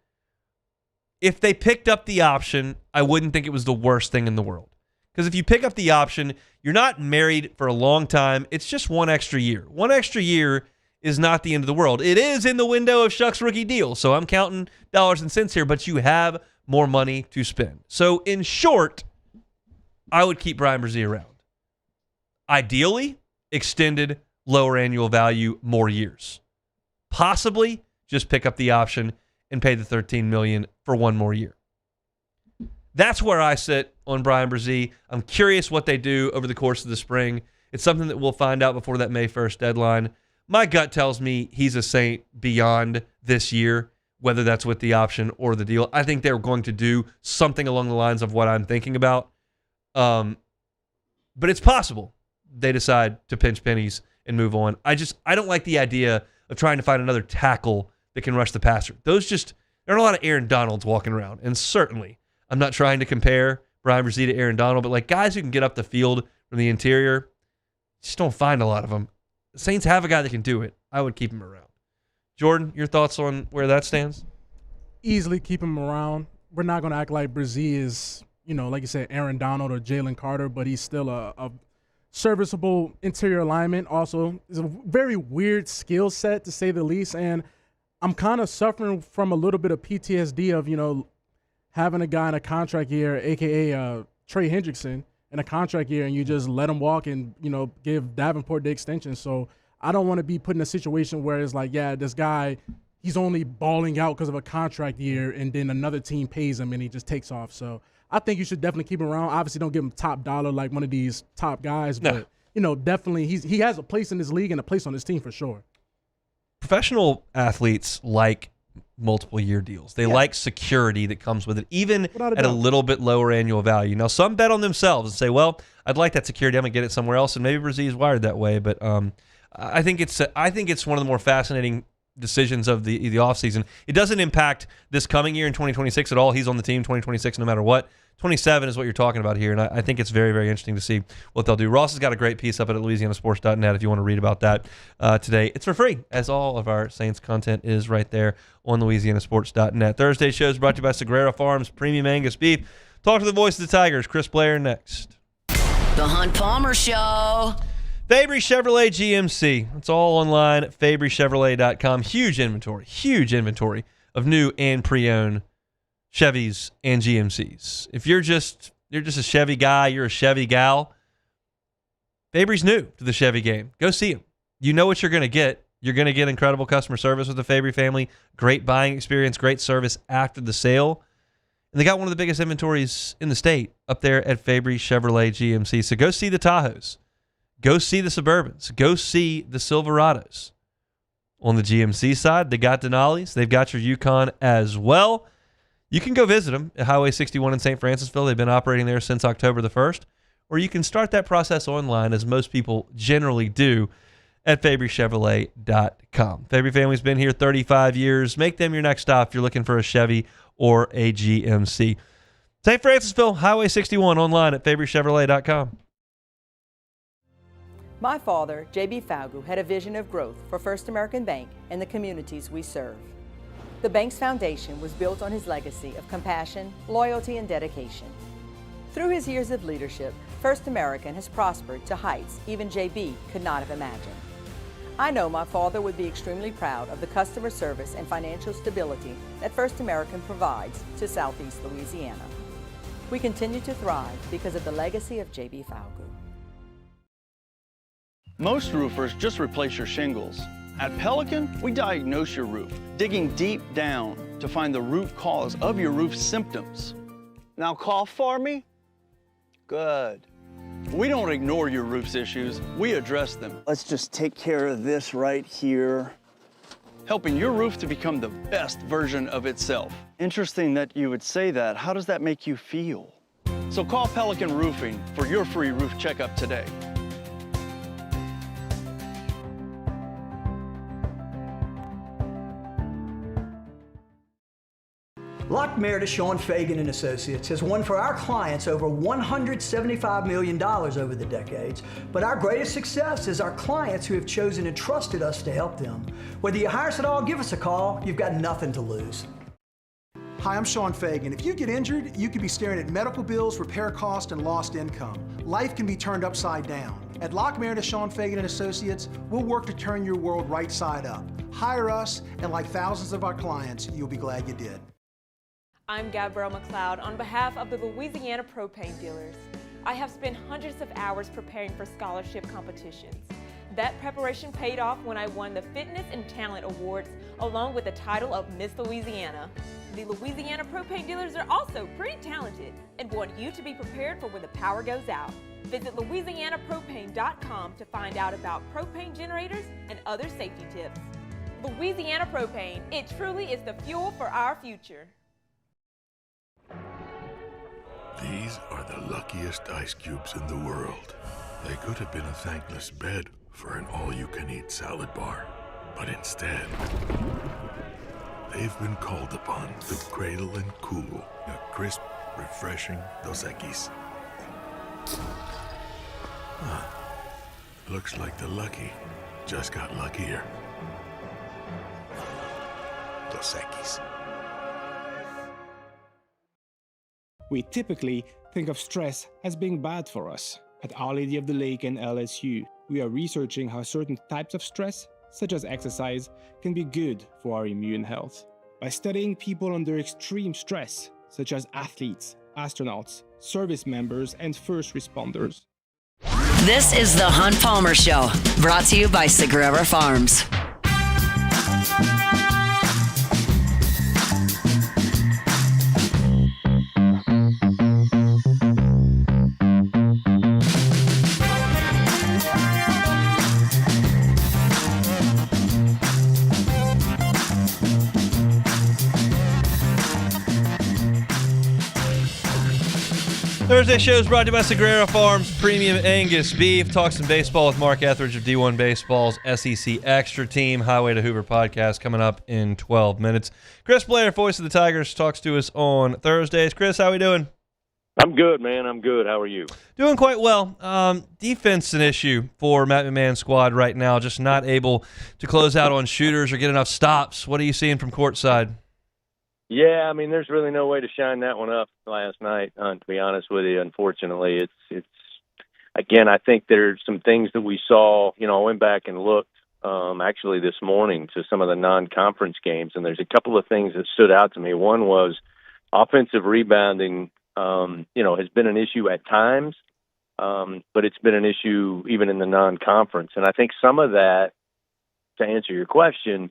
If they picked up the option, I wouldn't think it was the worst thing in the world. Because if you pick up the option, you're not married for a long time. It's just one extra year. One extra year is not the end of the world. It is in the window of Shuck's rookie deal, so I'm counting dollars and cents here, but you have more money to spend. So in short, I would keep Brian Brzez around. Ideally, extended, lower annual value, more years. Possibly just pick up the option and pay the $13 million for one more year. That's where I sit on Brian Brzez. I'm curious what they do over the course of the spring. It's something that we'll find out before that May 1st deadline. My gut tells me he's a Saint beyond this year, whether that's with the option or the deal. I think they're going to do something along the lines of what I'm thinking about. But it's possible they decide to pinch pennies and move on. I don't like the idea of trying to find another tackle that can rush the passer. There aren't a lot of Aaron Donalds walking around. And certainly, I'm not trying to compare Brian Brzez to Aaron Donald, but like guys who can get up the field from the interior, just don't find a lot of them. The Saints have a guy that can do it. I would keep him around. Jordan, your thoughts on where that stands? Easily keep him around. We're not going to act like Brzez is, like you said, Aaron Donald or Jalen Carter, but he's still a serviceable interior lineman. Also, is a very weird skill set, to say the least. And I'm kind of suffering from a little bit of PTSD of, having a guy in a contract year, a.k.a. Trey Hendrickson, in a contract year, and you just let him walk and, give Davenport the extension. So I don't want to be put in a situation where it's like, yeah, this guy, he's only balling out because of a contract year, and then another team pays him and he just takes off. So I think you should definitely keep him around. Obviously, don't give him top dollar like one of these top guys, but, definitely he has a place in this league and a place on this team for sure. Professional athletes like multiple year deals. They like security that comes with it, even at a little bit lower annual value. Now, some bet on themselves and say, well, I'd like that security. I'm going to get it somewhere else. And maybe Brzez is wired that way. But I think it's one of the more fascinating decisions of the offseason. It doesn't impact this coming year in 2026 at all. He's on the team 2026 no matter what. 27 is what you're talking about here, and I think it's very, very interesting to see what they'll do. Ross has got a great piece up at louisianasports.net if you want to read about that today. It's for free, as all of our Saints content is right there on louisianasports.net. Thursday show is brought to you by Sagrera Farms Premium Angus Beef. Talk to the voice of the Tigers, Chris Blair, next. The Hunt Palmer Show. Fabry Chevrolet GMC. It's all online at fabrychevrolet.com. Huge inventory of new and pre-owned Chevys and GMCs. If you're just a Chevy guy, you're a Chevy gal, Fabry's new to the Chevy game. Go see him. You know what you're going to get. You're going to get incredible customer service with the Fabry family, great buying experience, great service after the sale. And they got one of the biggest inventories in the state up there at Fabry Chevrolet GMC. So go see the Tahoes. Go see the Suburbans. Go see the Silverados. On the GMC side, they got Denali's. They've got your Yukon as well. You can go visit them at Highway 61 in St. Francisville. They've been operating there since October the 1st. Or you can start that process online, as most people generally do, at fabrychevrolet.com. Fabry family's been here 35 years. Make them your next stop if you're looking for a Chevy or a GMC. St. Francisville, Highway 61, online at fabrychevrolet.com. My father, J.B. Falgu, had a vision of growth for First American Bank and the communities we serve. The bank's foundation was built on his legacy of compassion, loyalty, and dedication. Through his years of leadership, First American has prospered to heights even J.B. could not have imagined. I know my father would be extremely proud of the customer service and financial stability that First American provides to Southeast Louisiana. We continue to thrive because of the legacy of J.B. Falgout. Most roofers just replace your shingles. At Pelican, we diagnose your roof, digging deep down to find the root cause of your roof symptoms. Now cough for me? Good. We don't ignore your roof's issues, we address them. Let's just take care of this right here, helping your roof to become the best version of itself. Interesting that you would say that. How does that make you feel? So call Pelican Roofing for your free roof checkup today. Lock Meredith, Sean Fagan and Associates has won for our clients over $175 million over the decades, but our greatest success is our clients who have chosen and trusted us to help them. Whether you hire us at all, give us a call. You've got nothing to lose. Hi, I'm Sean Fagan. If you get injured, you could be staring at medical bills, repair costs, and lost income. Life can be turned upside down. At Lock Meredith, Sean Fagan and Associates, we'll work to turn your world right side up. Hire us, and like thousands of our clients, you'll be glad you did. I'm Gabrielle McLeod on behalf of the Louisiana Propane Dealers. I have spent hundreds of hours preparing for scholarship competitions. That preparation paid off when I won the Fitness and Talent Awards along with the title of Miss Louisiana. The Louisiana Propane Dealers are also pretty talented and want you to be prepared for when the power goes out. Visit LouisianaPropane.com to find out about propane generators and other safety tips. Louisiana Propane, it truly is the fuel for our future. These are the luckiest ice cubes in the world. They could have been a thankless bed for an all-you-can-eat salad bar, but instead, they've been called upon to cradle and cool a crisp, refreshing Dos Equis. Looks like the lucky just got luckier. Dos Equis. We typically think of stress as being bad for us. At Our Lady of the Lake and LSU, we are researching how certain types of stress, such as exercise, can be good for our immune health. By studying people under extreme stress, such as athletes, astronauts, service members, and first responders. This is the Hunt Palmer Show, brought to you by Sagrera Farms. Thursday show is brought to you by Sagrera Farms Premium Angus Beef. Talk some baseball with Mark Etheridge of D1 Baseball's SEC Extra Team. Highway to Hoover podcast coming up in 12 minutes. Chris Blair, voice of the Tigers, talks to us on Thursdays. Chris, how we doing? I'm good, man. I'm good. How are you? Doing quite well. Defense an issue for Matt McMahon's squad right now, just not able to close out on shooters or get enough stops. What are you seeing from courtside? Yeah, I mean, there's really no way to shine that one up last night, to be honest with you. Unfortunately, it's again, I think there's some things that we saw. You know, I went back and looked actually this morning to some of the non-conference games, and there's a couple of things that stood out to me. One was offensive rebounding, has been an issue at times, but it's been an issue even in the non-conference. And I think some of that, to answer your question,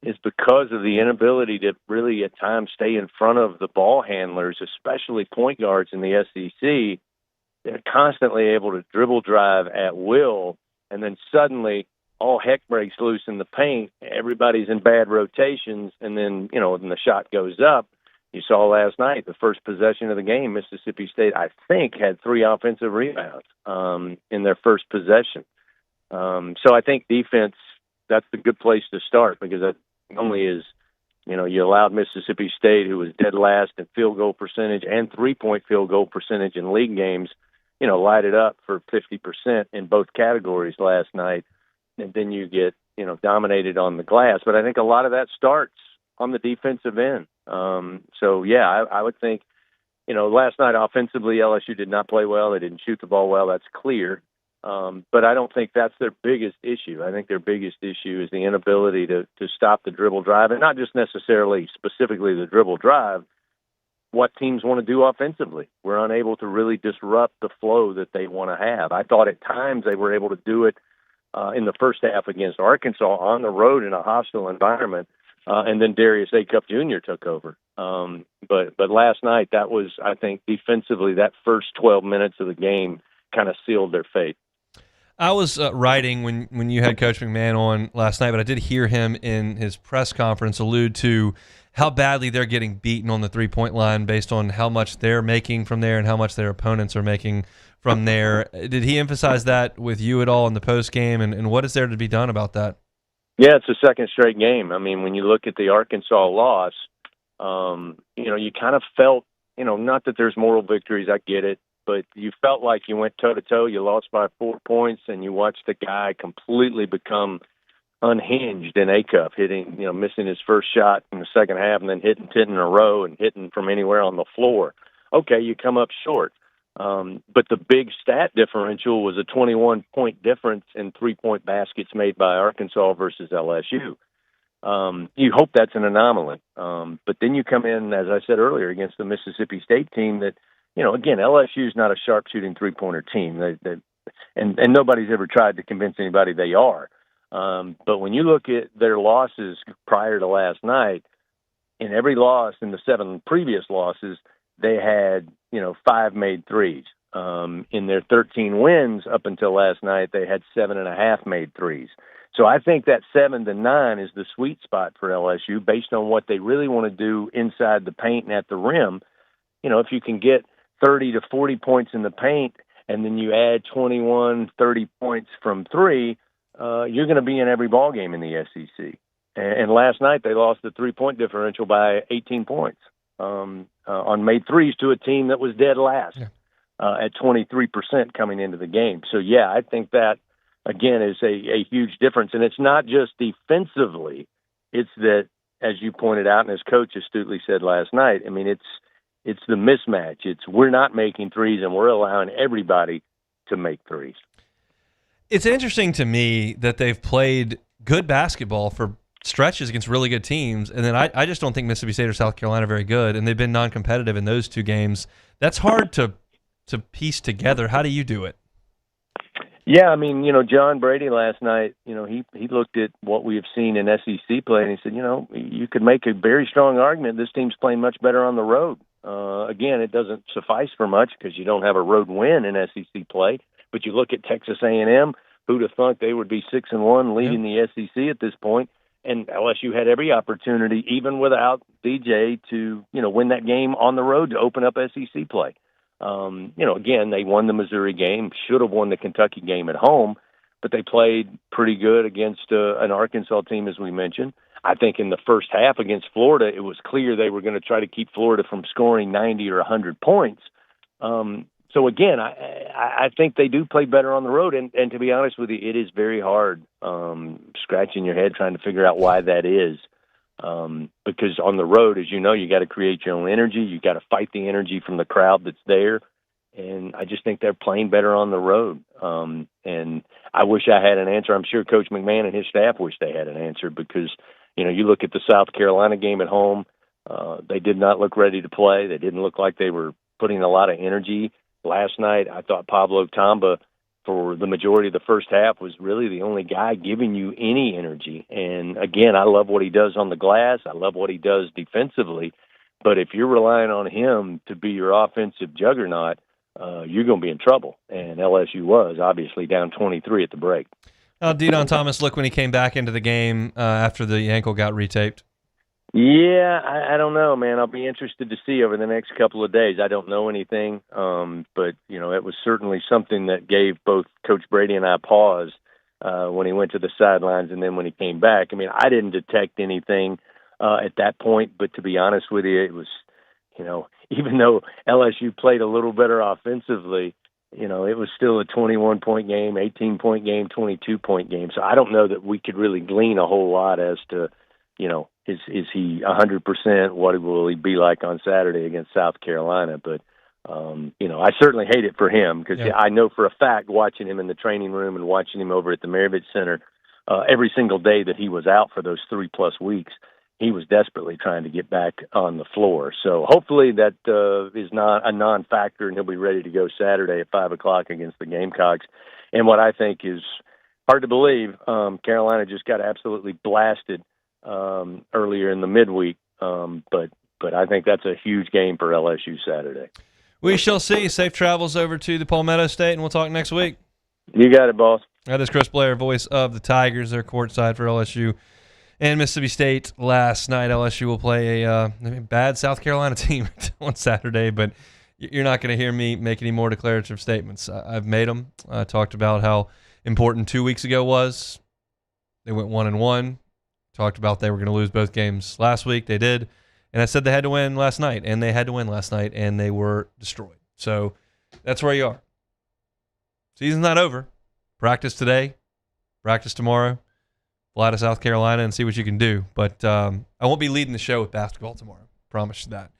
is because of the inability to really at times stay in front of the ball handlers, especially point guards in the SEC. They're constantly able to dribble drive at will, and then suddenly all heck breaks loose in the paint. Everybody's in bad rotations, and then, when the shot goes up, you saw last night, the first possession of the game, Mississippi State, I think, had 3 offensive rebounds in their first possession. So I think defense, that's the good place to start, because that only is, you allowed Mississippi State, who was dead last in field goal percentage and 3-point field goal percentage in league games, light it up for 50% in both categories last night. And then you get, dominated on the glass. But I think a lot of that starts on the defensive end. I would think, last night offensively, LSU did not play well. They didn't shoot the ball well. That's clear. But I don't think that's their biggest issue. I think their biggest issue is the inability to stop the dribble drive, and not just necessarily specifically the dribble drive, what teams want to do offensively. We're unable to really disrupt the flow that they want to have. I thought at times they were able to do it in the first half against Arkansas on the road in a hostile environment, and then Darius Acup Jr. took over. But last night, that was, I think, defensively, that first 12 minutes of the game kind of sealed their fate. I was writing when you had Coach McMahon on last night, but I did hear him in his press conference allude to how badly they're getting beaten on the three-point line based on how much they're making from there and how much their opponents are making from there. Did he emphasize that with you at all in the post game, and what is there to be done about that? Yeah, it's the second straight game. I mean, when you look at the Arkansas loss, you kind of felt, not that there's moral victories, I get it, but you felt like you went toe-to-toe, you lost by 4 points, and you watched the guy completely become unhinged in Acup, missing his first shot in the second half and then hitting 10 in a row and hitting from anywhere on the floor. Okay, you come up short. But the big stat differential was a 21-point difference in three-point baskets made by Arkansas versus LSU. You hope that's an anomaly. But then you come in, as I said earlier, against the Mississippi State team that, again, LSU is not a sharpshooting three-pointer team. And nobody's ever tried to convince anybody they are. But when you look at their losses prior to last night, in every loss in the 7 previous losses, they had, 5 made threes. In their 13 wins up until last night, they had 7.5 made threes. So I think that 7 to 9 is the sweet spot for LSU based on what they really want to do inside the paint and at the rim. If you can get 30 to 40 points in the paint and then you add 21, 30 points from three, you're going to be in every ball game in the SEC. And last night they lost the 3-point differential by 18 points on made threes to a team that was dead last at 23% coming into the game. So, yeah, I think that, again, is a huge difference. And it's not just defensively. It's that, as you pointed out and as Coach astutely said last night, I mean, it's the mismatch. It's we're not making threes and we're allowing everybody to make threes. It's interesting to me that they've played good basketball for stretches against really good teams, and then I just don't think Mississippi State or South Carolina are very good, and they've been non-competitive in those 2 games. That's hard to piece together. How do you do it? Yeah, I mean, John Brady last night, he looked at what we have seen in SEC play, and he said, you could make a very strong argument this team's playing much better on the road. Again, it doesn't suffice for much because you don't have a road win in SEC play. But you look at Texas A&M, who'd have thought they would be 6-1 leading the SEC at this point, and LSU had every opportunity, even without DJ, to win that game on the road to open up SEC play. Again, they won the Missouri game, should have won the Kentucky game at home, but they played pretty good against an Arkansas team, as we mentioned. I think in the first half against Florida, it was clear they were going to try to keep Florida from scoring 90 or 100 points. So, again, I think they do play better on the road. And to be honest with you, it is very hard scratching your head trying to figure out why that is. Because on the road, as you know, you got to create your own energy. You got to fight the energy from the crowd that's there. And I just think they're playing better on the road. And I wish I had an answer. I'm sure Coach McMahon and his staff wish they had an answer because, you look at the South Carolina game at home, they did not look ready to play. They didn't look like they were putting a lot of energy. Last night, I thought Pablo Tamba, for the majority of the first half, was really the only guy giving you any energy. And, again, I love what he does on the glass. I love what he does defensively. But if you're relying on him to be your offensive juggernaut, you're going to be in trouble. And LSU was, obviously, down 23 at the break. How did De'Don Thomas look when he came back into the game after the ankle got retaped? Yeah, I don't know, man. I'll be interested to see over the next couple of days. I don't know anything, but, it was certainly something that gave both Coach Brady and I pause when he went to the sidelines and then when he came back. I mean, I didn't detect anything at that point, but to be honest with you, it was, even though LSU played a little better offensively, it was still a 21-point game, 18-point game, 22-point game. So I don't know that we could really glean a whole lot as to, is he 100%? What will he be like on Saturday against South Carolina? But I certainly hate it for him because Yeah. I know for a fact, watching him in the training room and watching him over at the Maravich Center every single day that he was out for those 3+ weeks, he was desperately trying to get back on the floor. So hopefully that is not a non-factor, and he'll be ready to go Saturday at 5 o'clock against the Gamecocks. And what I think is hard to believe, Carolina just got absolutely blasted earlier in the midweek, but I think that's a huge game for LSU Saturday. We shall see. Safe travels over to the Palmetto State, and we'll talk next week. You got it, boss. That is Chris Blair, voice of the Tigers. They're courtside for LSU and Mississippi State last night. LSU will play a bad South Carolina team on Saturday, but you're not going to hear me make any more declarative statements. I've made them. I talked about how important 2 weeks ago was. They went 1-1. Talked about they were going to lose both games last week. They did. And I said they had to win last night, and they had to win last night, and they were destroyed. So that's where you are. Season's not over. Practice today, practice tomorrow, fly to South Carolina and see what you can do. But I won't be leading the show with basketball tomorrow. Promise you that.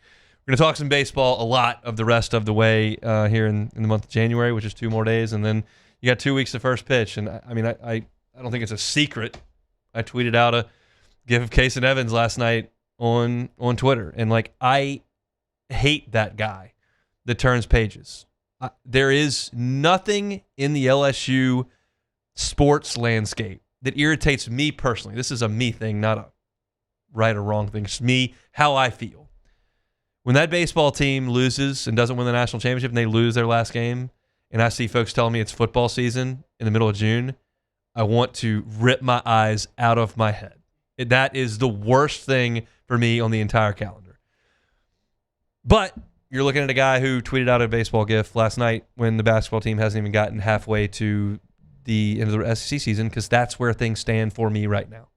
We're going to talk some baseball a lot of the rest of the way here in the month of January, which is 2 more days. And then you got 2 weeks to first pitch. And I don't think it's a secret. I tweeted out a gif of Case and Evans last night on Twitter. And I hate that guy that turns pages. There is nothing in the LSU sports landscape that irritates me personally. This is a me thing, not a right or wrong thing. It's me, how I feel. When that baseball team loses and doesn't win the national championship and they lose their last game, and I see folks telling me it's football season in the middle of June, I want to rip my eyes out of my head. That is the worst thing for me on the entire calendar. But you're looking at a guy who tweeted out a baseball gif last night when the basketball team hasn't even gotten halfway to the end of the SEC season, because that's where things stand for me right now.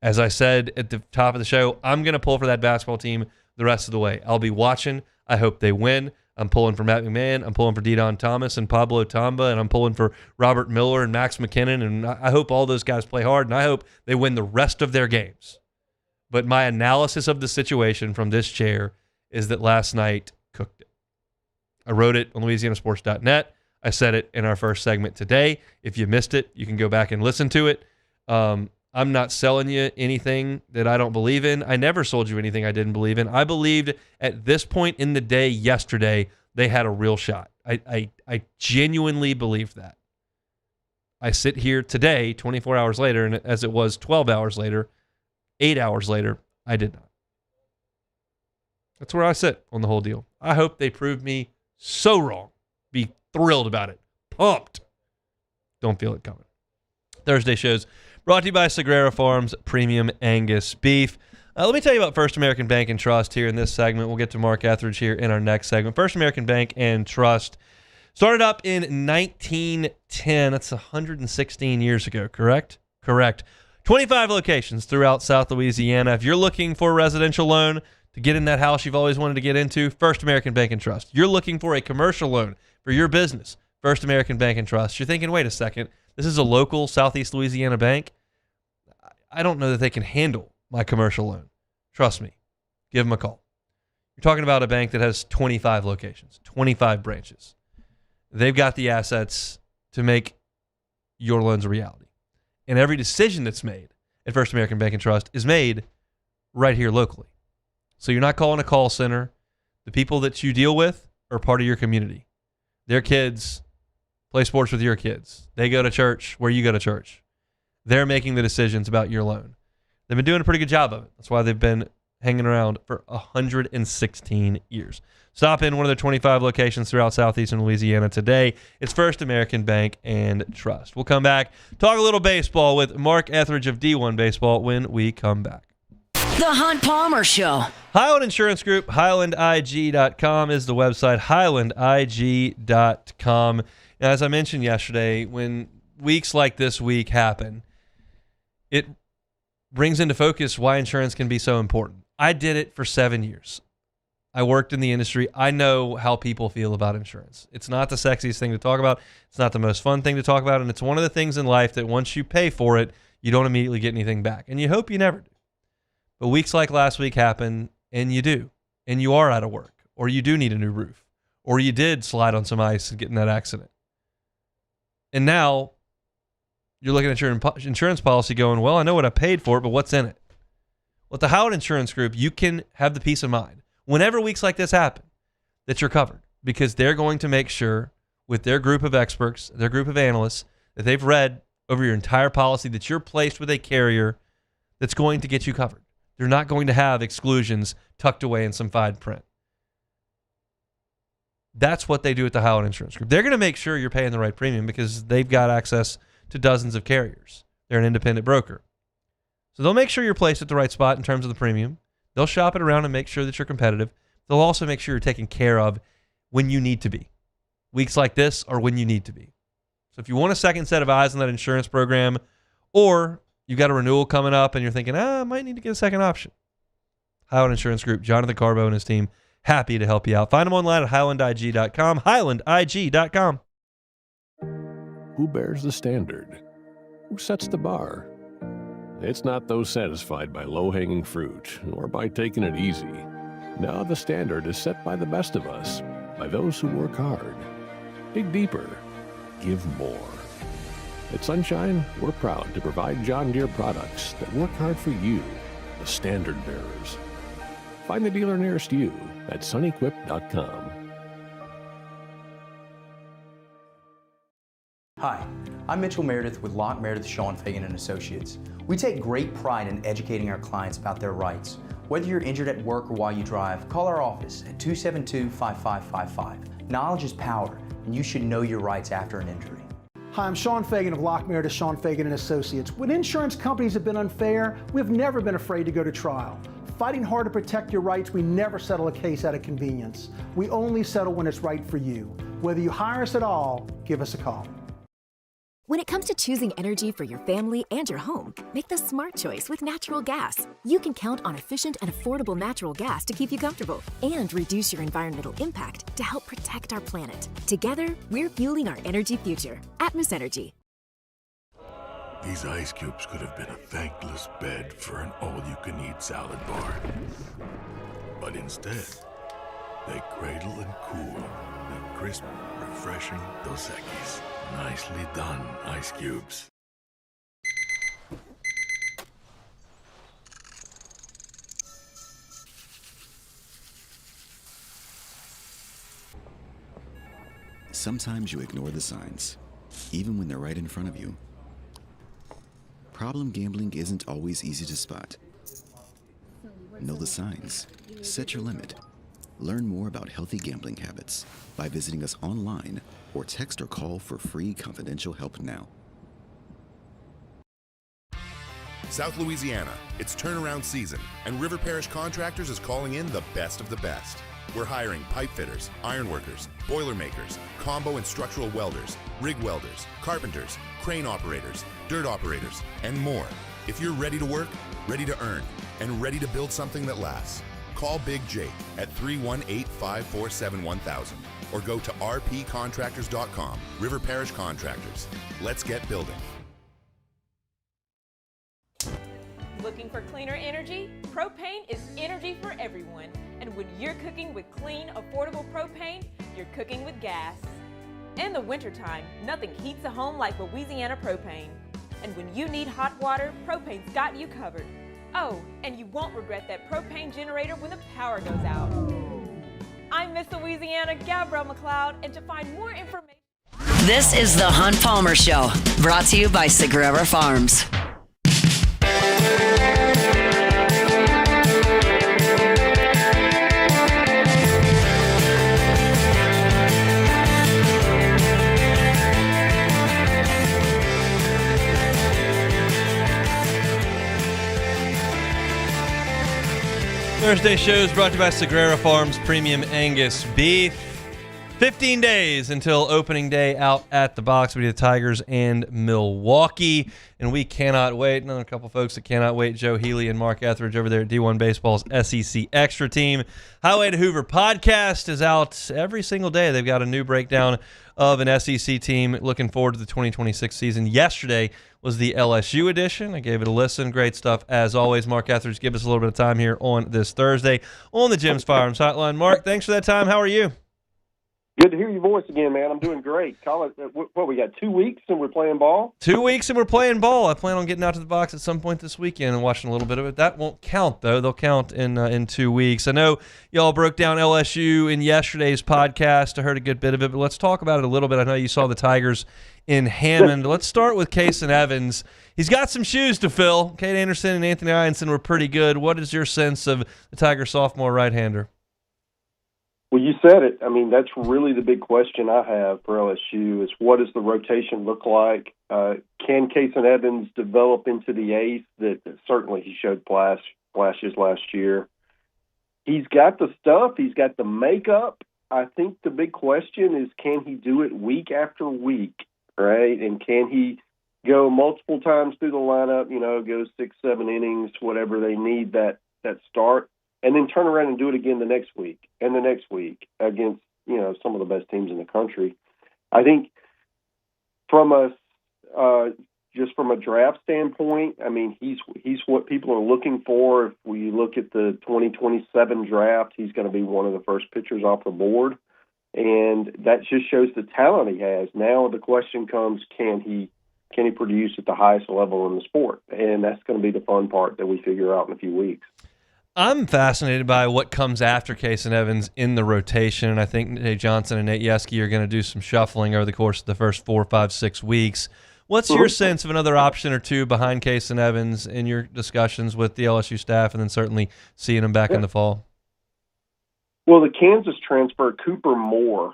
As I said at the top of the show, I'm going to pull for that basketball team the rest of the way. I'll be watching. I hope they win. I'm pulling for Matt McMahon. I'm pulling for Deion Thomas and Pablo Tamba, and I'm pulling for Robert Miller and Max McKinnon, and I hope all those guys play hard, and I hope they win the rest of their games. But my analysis of the situation from this chair is that last night cooked it. I wrote it on LouisianaSports.net. I said it in our first segment today. If you missed it, you can go back and listen to it. I'm not selling you anything that I don't believe in. I never sold you anything I didn't believe in. I believed at this point in the day yesterday they had a real shot. I genuinely believed that. I sit here today, 24 hours later, and as it was 12 hours later, 8 hours later, I did not. That's where I sit on the whole deal. I hope they prove me so wrong. Be thrilled about it. Pumped. Don't feel it coming. Thursday shows brought to you by Sagrera Farms Premium Angus Beef. Let me tell you about First American Bank and Trust here in this segment. We'll get to Mark Etheridge here in our next segment. First American Bank and Trust started up in 1910. That's 116 years ago, correct? Correct. 25 locations throughout South Louisiana. If you're looking for a residential loan to get in that house you've always wanted to get into, First American Bank and Trust. You're looking for a commercial loan for your business, First American Bank and Trust. You're thinking, wait a second, this is a local Southeast Louisiana bank. I don't know that they can handle my commercial loan. Trust me. Give them a call. You're talking about a bank that has 25 locations, 25 branches. They've got the assets to make your loans a reality. And every decision that's made at First American Bank and Trust is made right here locally. So you're not calling a call center. The people that you deal with are part of your community. Their kids play sports with your kids. They go to church where you go to church. They're making the decisions about your loan. They've been doing a pretty good job of it. That's why they've been hanging around for 116 years. Stop in one of their 25 locations throughout southeastern Louisiana today. It's First American Bank and Trust. We'll come back, talk a little baseball with Mark Etheridge of D1 Baseball when we come back. The Hunt Palmer Show. Highland Insurance Group, HighlandIG.com is the website, HighlandIG.com. Now, as I mentioned yesterday, when weeks like this week happen, it brings into focus why insurance can be so important. I did it for 7 years. I worked in the industry. I know how people feel about insurance. It's not the sexiest thing to talk about. It's not the most fun thing to talk about. And it's one of the things in life that once you pay for it, you don't immediately get anything back. And you hope you never do. But weeks like last week happen, and you do. And you are out of work, or you do need a new roof, or you did slide on some ice and get in that accident. And now you're looking at your insurance policy going, well, I know what I paid for it, but what's in it? With the Howard Insurance Group, you can have the peace of mind whenever weeks like this happen that you're covered, because they're going to make sure with their group of experts, their group of analysts, that they've read over your entire policy that you're placed with a carrier that's going to get you covered. They're not going to have exclusions tucked away in some fine print. That's what they do at the Howard Insurance Group. They're going to make sure you're paying the right premium because they've got access to dozens of carriers. They're an independent broker. So they'll make sure you're placed at the right spot in terms of the premium. They'll shop it around and make sure that you're competitive. They'll also make sure you're taken care of when you need to be. Weeks like this are when you need to be. So if you want a second set of eyes on that insurance program, or you've got a renewal coming up and you're thinking, I might need to get a second option, Highland Insurance Group, Jonathan Carbo and his team, happy to help you out. Find them online at highlandig.com, highlandig.com. Who bears the standard? Who sets the bar? It's not those satisfied by low-hanging fruit or by taking it easy. No, the standard is set by the best of us, by those who work hard. Dig deeper. Give more. At Sunshine, we're proud to provide John Deere products that work hard for you, the standard bearers. Find the dealer nearest you at sunequip.com. Hi, I'm Mitchell Meredith with Locke Meredith Sean Fagan and Associates. We take great pride in educating our clients about their rights. Whether you're injured at work or while you drive, call our office at 272-5555. Knowledge is power, and you should know your rights after an injury. Hi, I'm Sean Fagan of Locke Meredith Sean Fagan and Associates. When insurance companies have been unfair, we've never been afraid to go to trial. Fighting hard to protect your rights, we never settle a case out of convenience. We only settle when it's right for you. Whether you hire us at all, give us a call. When it comes to choosing energy for your family and your home, make the smart choice with natural gas. You can count on efficient and affordable natural gas to keep you comfortable and reduce your environmental impact to help protect our planet. Together, we're fueling our energy future. Atmos Energy. These ice cubes could have been a thankless bed for an all-you-can-eat salad bar. But instead, they cradle and cool the crisp, refreshing Dos Equis. Nicely done, ice cubes. Sometimes you ignore the signs, even when they're right in front of you. Problem gambling isn't always easy to spot. Know the signs. Set your limit. Learn more about healthy gambling habits by visiting us online or text or call for free confidential help now. South Louisiana, it's turnaround season, and River Parish Contractors is calling in the best of the best. We're hiring pipe fitters, ironworkers, boiler makers, combo and structural welders, rig welders, carpenters, crane operators, dirt operators, and more. If you're ready to work, ready to earn, and ready to build something that lasts, call Big Jake at 318-547-1000 or go to rpcontractors.com. River Parish Contractors. Let's get building. Looking for cleaner energy? Propane is energy for everyone. And when you're cooking with clean, affordable propane, you're cooking with gas. In the wintertime, nothing heats a home like Louisiana propane. And when you need hot water, propane's got you covered. Oh, and you won't regret that propane generator when the power goes out. I'm Miss Louisiana, Gabrielle McLeod, and to find more information... This is the Hunt Palmer Show, brought to you by Sagrera Farms. Thursday show is brought to you by Sagrera Farms Premium Angus Beef. 15 days until opening day out at the box between the Tigers and Milwaukee, and we cannot wait. Another couple folks that cannot wait, Joe Healy and Mark Etheridge over there at D1 Baseball's SEC Extra Team. Highway to Hoover podcast is out every single day. They've got a new breakdown of an SEC team. Looking forward to the 2026 season. Yesterday was the LSU edition. I gave it a listen. Great stuff as always. Mark Etheridge, give us a little bit of time here on this Thursday on the Jim's Firearms Hotline. Mark, thanks for that time. How are you? Good to hear your voice again, man. I'm doing great. Colin, what we got, 2 weeks and we're playing ball? 2 weeks and we're playing ball. I plan on getting out to the box at some point this weekend and watching a little bit of it. That won't count, though. They'll count in 2 weeks. I know y'all broke down LSU in yesterday's podcast. I heard a good bit of it, but let's talk about it a little bit. I know you saw the Tigers in Hammond. Let's start with Kason Evans. He's got some shoes to fill. Kate Anderson and Anthony Ianson were pretty good. What is your sense of the Tiger sophomore right-hander? Well, you said it. I mean, that's really the big question I have for LSU is what does the rotation look like? Can Kason Evans develop into the ace that certainly he showed flashes last year? He's got the stuff. He's got the makeup. I think the big question is can he do it week after week, right? And can he go multiple times through the lineup, go 6-7 innings, whatever they need that start, and then turn around and do it again the next week and the next week against, some of the best teams in the country. I think just from a draft standpoint, I mean, he's what people are looking for. If we look at the 2027 draft, he's going to be one of the first pitchers off the board. And that just shows the talent he has. Now the question comes, can he produce at the highest level in the sport? And that's going to be the fun part that we figure out in a few weeks. I'm fascinated by what comes after Kason Evans in the rotation, and I think Jay Johnson and Nate Yeske are going to do some shuffling over the course of the first 4, 5, 6 weeks. What's your sense of another option or two behind Kason Evans in your discussions with the LSU staff, and then certainly seeing him back in the fall? Well, the Kansas transfer, Cooper Moore,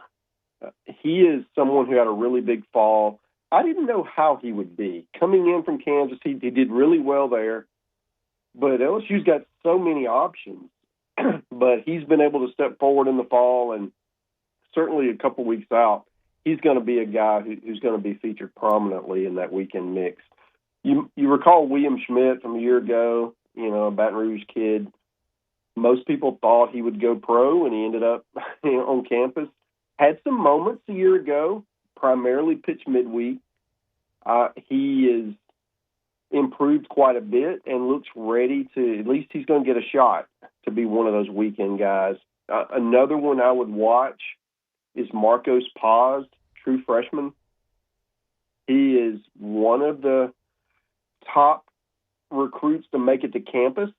he is someone who had a really big fall. I didn't know how he would be. Coming in from Kansas, he did really well there. But LSU's got so many options. But he's been able to step forward in the fall, and certainly a couple weeks out, he's going to be a guy who's going to be featured prominently in that weekend mix. You recall William Schmidt from a year ago, a Baton Rouge kid. Most people thought he would go pro, and he ended up on campus. Had some moments a year ago, primarily pitched midweek. He is improved quite a bit and looks ready to, at least he's going to get a shot to be one of those weekend guys. Another one I would watch is Marcos Paz, true freshman. He is one of the top recruits to make it to campus,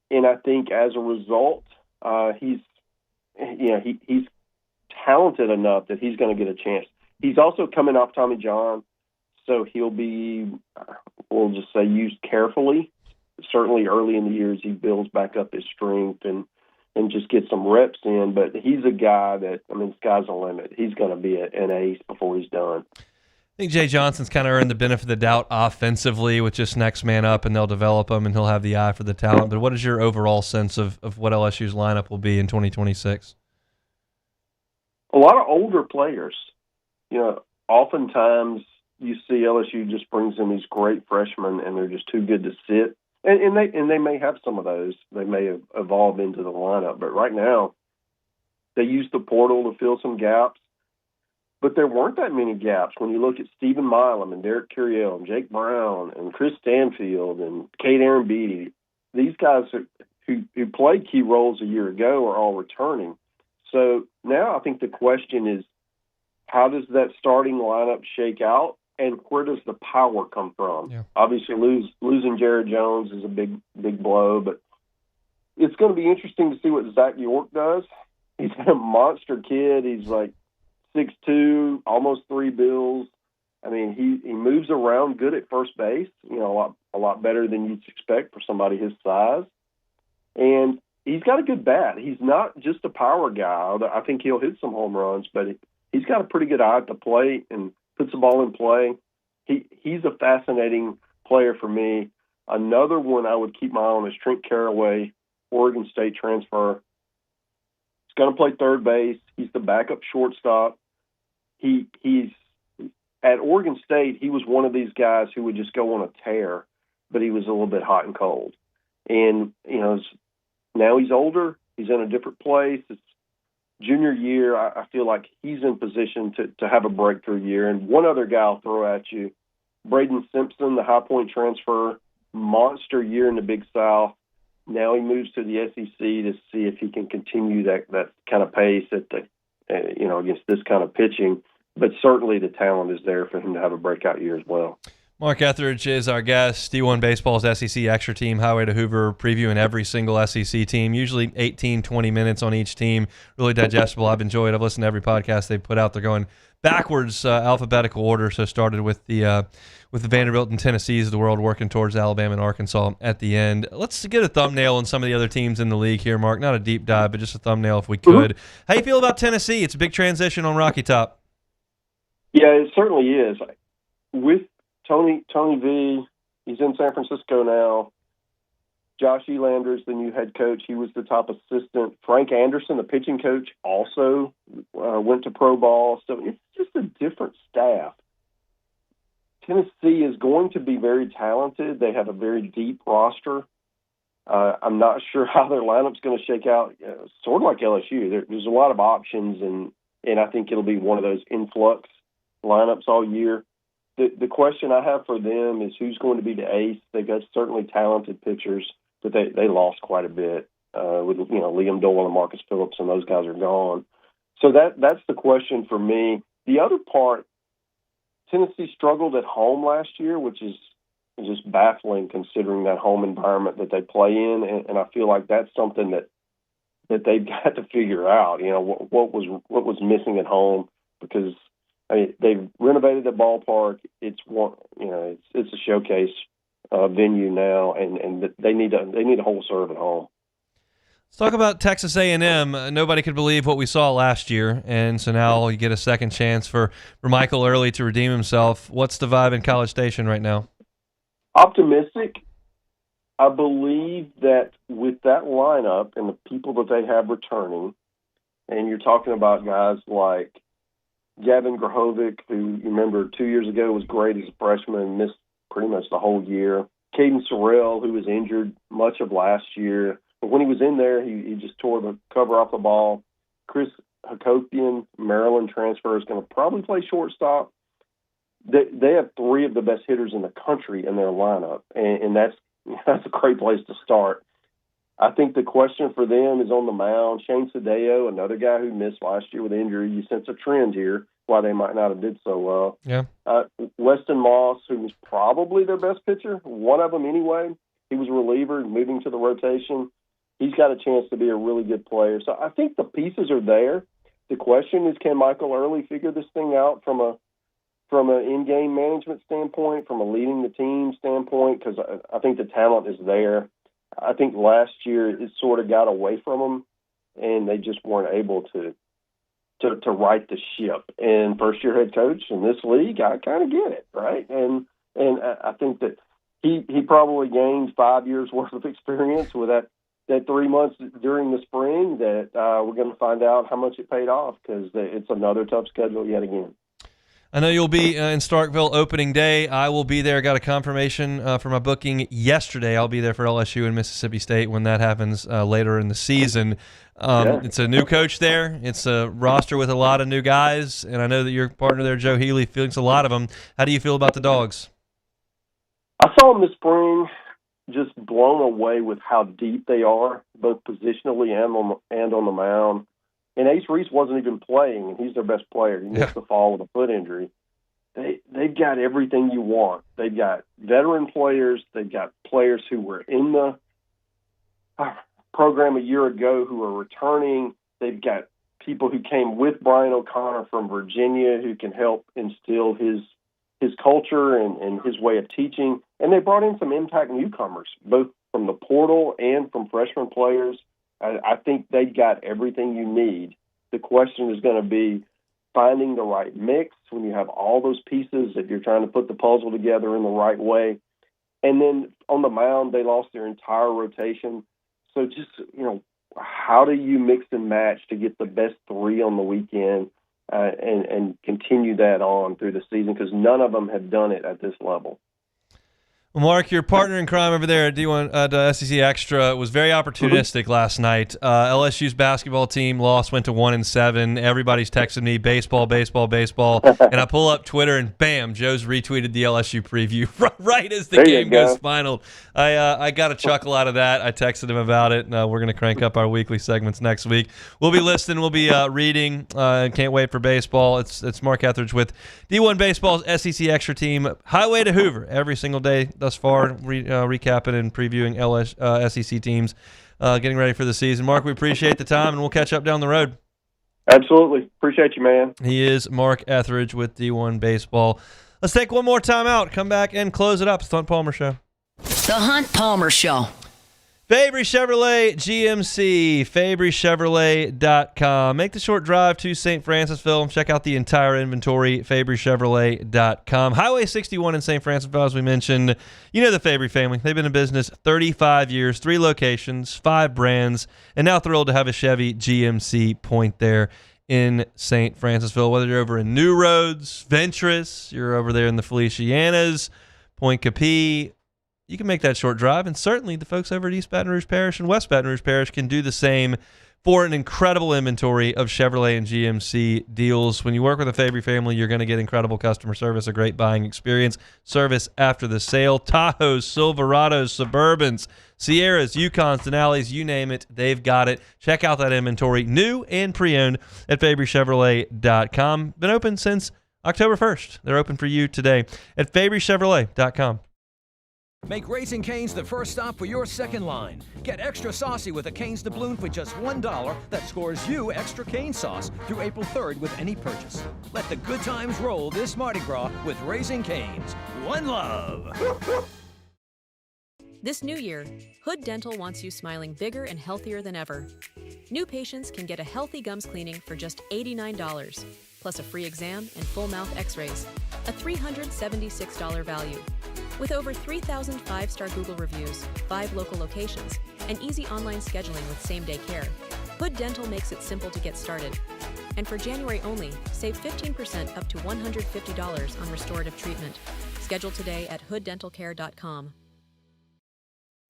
and I think as a result, he's talented enough that he's going to get a chance. He's also coming off Tommy John, so he'll be, we'll just say, used carefully. Certainly early in the years, he builds back up his strength and just get some reps in. But he's a guy that, the sky's the limit. He's going to be an ace before he's done. I think Jay Johnson's kind of earned the benefit of the doubt offensively with just next man up, and they'll develop him, and he'll have the eye for the talent. But what is your overall sense of what LSU's lineup will be in 2026? A lot of older players. Oftentimes you see LSU just brings in these great freshmen, and they're just too good to sit. And they may have some of those. They may have evolved into the lineup. But right now, they use the portal to fill some gaps. But there weren't that many gaps when you look at Stephen Milam and Derek Curiel and Jake Brown and Chris Stanfield and Kate Aaron Beatty. These guys who played key roles a year ago are all returning. So now I think the question is, how does that starting lineup shake out, and where does the power come from? Yeah. Obviously, losing Jared Jones is a big blow, but it's going to be interesting to see what Zach York does. He's a monster kid. He's like 6'2", almost 3 bills. He moves around good at first base, a lot better than you'd expect for somebody his size. And he's got a good bat. He's not just a power guy. I think he'll hit some home runs, but he's got a pretty good eye at the plate and puts the ball in play. He's a fascinating player for me. Another one I would keep my eye on is Trent Caraway, Oregon State transfer. He's going to play third base. He's the backup shortstop. He's at Oregon State, he was one of these guys who would just go on a tear, but he was a little bit hot and cold. And, now he's older. He's in a different place. It's junior year. I feel like he's in position to have a breakthrough year. And one other guy I'll throw at you, Braden Simpson, the High Point transfer, monster year in the Big South. Now he moves to the SEC to see if he can continue that kind of pace at against this kind of pitching. But certainly the talent is there for him to have a breakout year as well. Mark Etheridge is our guest. D1 Baseball's SEC Extra Team, Highway to Hoover, previewing every single SEC team, usually 18, 20 minutes on each team. Really digestible. I've enjoyed it. I've listened to every podcast they've put out. They're going backwards, alphabetical order. So started with the Vanderbilt and Tennessees of the world, working towards Alabama and Arkansas at the end. Let's get a thumbnail on some of the other teams in the league here, Mark. Not a deep dive, but just a thumbnail if we could. How you feel about Tennessee? It's a big transition on Rocky Top. Yeah, it certainly is. With Tony V, he's in San Francisco now. Josh Elander's the new head coach. He was the top assistant. Frank Anderson, the pitching coach, also went to pro ball. So it's just a different staff. Tennessee is going to be very talented. They have a very deep roster. I'm not sure how their lineup's going to shake out. Sort of like LSU. There's a lot of options, and I think it'll be one of those influx lineups all year. The question I have for them is who's going to be the ace. They've got certainly talented pitchers, but they lost quite a bit with Liam Doyle and Marcus Phillips, and those guys are gone. So that's the question for me. The other part, Tennessee struggled at home last year, which is just baffling considering that home environment that they play in, and I feel like that's something that they've got to figure out. What was missing at home, because they've renovated the ballpark. It's a showcase venue now, and they need a whole serve at home. Let's talk about Texas A&M. Nobody could believe what we saw last year, and so now you get a second chance for Michael Early to redeem himself. What's the vibe in College Station right now? Optimistic. I believe that with that lineup and the people that they have returning, and you're talking about guys like Gavin Grahovic, who you remember 2 years ago was great as a freshman, missed pretty much the whole year. Caden Sorrell, who was injured much of last year. But when he was in there, he just tore the cover off the ball. Chris Hakopian, Maryland transfer, is going to probably play shortstop. They have three of the best hitters in the country in their lineup, and that's a great place to start. I think the question for them is on the mound. Shane Sadeo, another guy who missed last year with injury. You sense a trend here, why they might not have did so well. Yeah. Weston Moss, who was probably their best pitcher, one of them anyway. He was a reliever, moving to the rotation. He's got a chance to be a really good player. So I think the pieces are there. The question is, can Michael Early figure this thing out from an in-game management standpoint, from a leading the team standpoint? Because I think the talent is there. I think last year it sort of got away from them, and they just weren't able to right the ship. And first-year head coach in this league, I kind of get it, right? And I think that he probably gained 5 years worth of experience with that 3 months during the spring that we're going to find out how much it paid off, because it's another tough schedule yet again. I know you'll be in Starkville opening day. I will be there. Got a confirmation for my booking yesterday. I'll be there for LSU and Mississippi State when that happens later in the season. It's a new coach there. It's a roster with a lot of new guys, and I know that your partner there, Joe Healy, feels a lot of them. How do you feel about the Dogs? I saw them this spring, just blown away with how deep they are, both positionally and on the mound. And Ace Reese wasn't even playing, and he's their best player. He missed the fall with a foot injury. They've got everything you want. They've got veteran players. They've got players who were in the program a year ago who are returning. They've got people who came with Brian O'Connor from Virginia who can help instill his culture and his way of teaching. And they brought in some impact newcomers, both from the portal and from freshman players. I think they got everything you need. The question is going to be finding the right mix when you have all those pieces that you're trying to put the puzzle together in the right way. And then on the mound, they lost their entire rotation. So just, how do you mix and match to get the best three on the weekend and continue that on through the season? Because none of them have done it at this level. Well, Mark, your partner in crime over there at D1 at SEC Extra was very opportunistic last night. LSU's basketball team lost, went to 1-7. Everybody's texting me baseball, and I pull up Twitter and bam, Joe's retweeted the LSU preview right as the game goes final. I got a chuckle out of that. I texted him about it. We're going to crank up our weekly segments next week. We'll be listening. We'll be reading. Can't wait for baseball. It's Mark Etheridge with D1 Baseball's SEC Extra team. Highway to Hoover every single day thus far, recapping and previewing SEC teams, getting ready for the season. Mark, we appreciate the time, and we'll catch up down the road. Absolutely. Appreciate you, man. He is Mark Etheridge with D1 Baseball. Let's take one more time out, come back, and close it up. It's the Hunt Palmer Show. The Hunt Palmer Show. Fabry Chevrolet GMC, FabryChevrolet.com. Make the short drive to St. Francisville and check out the entire inventory, FabryChevrolet.com. Highway 61 in St. Francisville, as we mentioned. You know the Fabry family. They've been in business 35 years, 3 locations, 5 brands, and now thrilled to have a Chevy GMC point there in St. Francisville. Whether you're over in New Roads, Ventress, you're over there in the Felicianas, Point Capee, you can make that short drive, and certainly the folks over at East Baton Rouge Parish and West Baton Rouge Parish can do the same for an incredible inventory of Chevrolet and GMC deals. When you work with a Fabry family, you're going to get incredible customer service, a great buying experience, service after the sale. Tahoes, Silverados, Suburbans, Sierras, Yukons, Denali's, you name it, they've got it. Check out that inventory, new and pre-owned, at FabryChevrolet.com. Been open since October 1st. They're open for you today at FabryChevrolet.com. Make Raising Cane's the first stop for your second line. Get extra saucy with a Cane's doubloon for just $1 that scores you extra cane sauce through April 3rd with any purchase. Let the good times roll this Mardi Gras with Raising Cane's. One love. This new year, Hood Dental wants you smiling bigger and healthier than ever. New patients can get a healthy gums cleaning for just $89, plus a free exam and full mouth x-rays, a $376 value. With over 3,000 5-star Google reviews, 5 local locations, and easy online scheduling with same-day care, Hood Dental makes it simple to get started. And for January only, save 15% up to $150 on restorative treatment. Schedule today at hooddentalcare.com.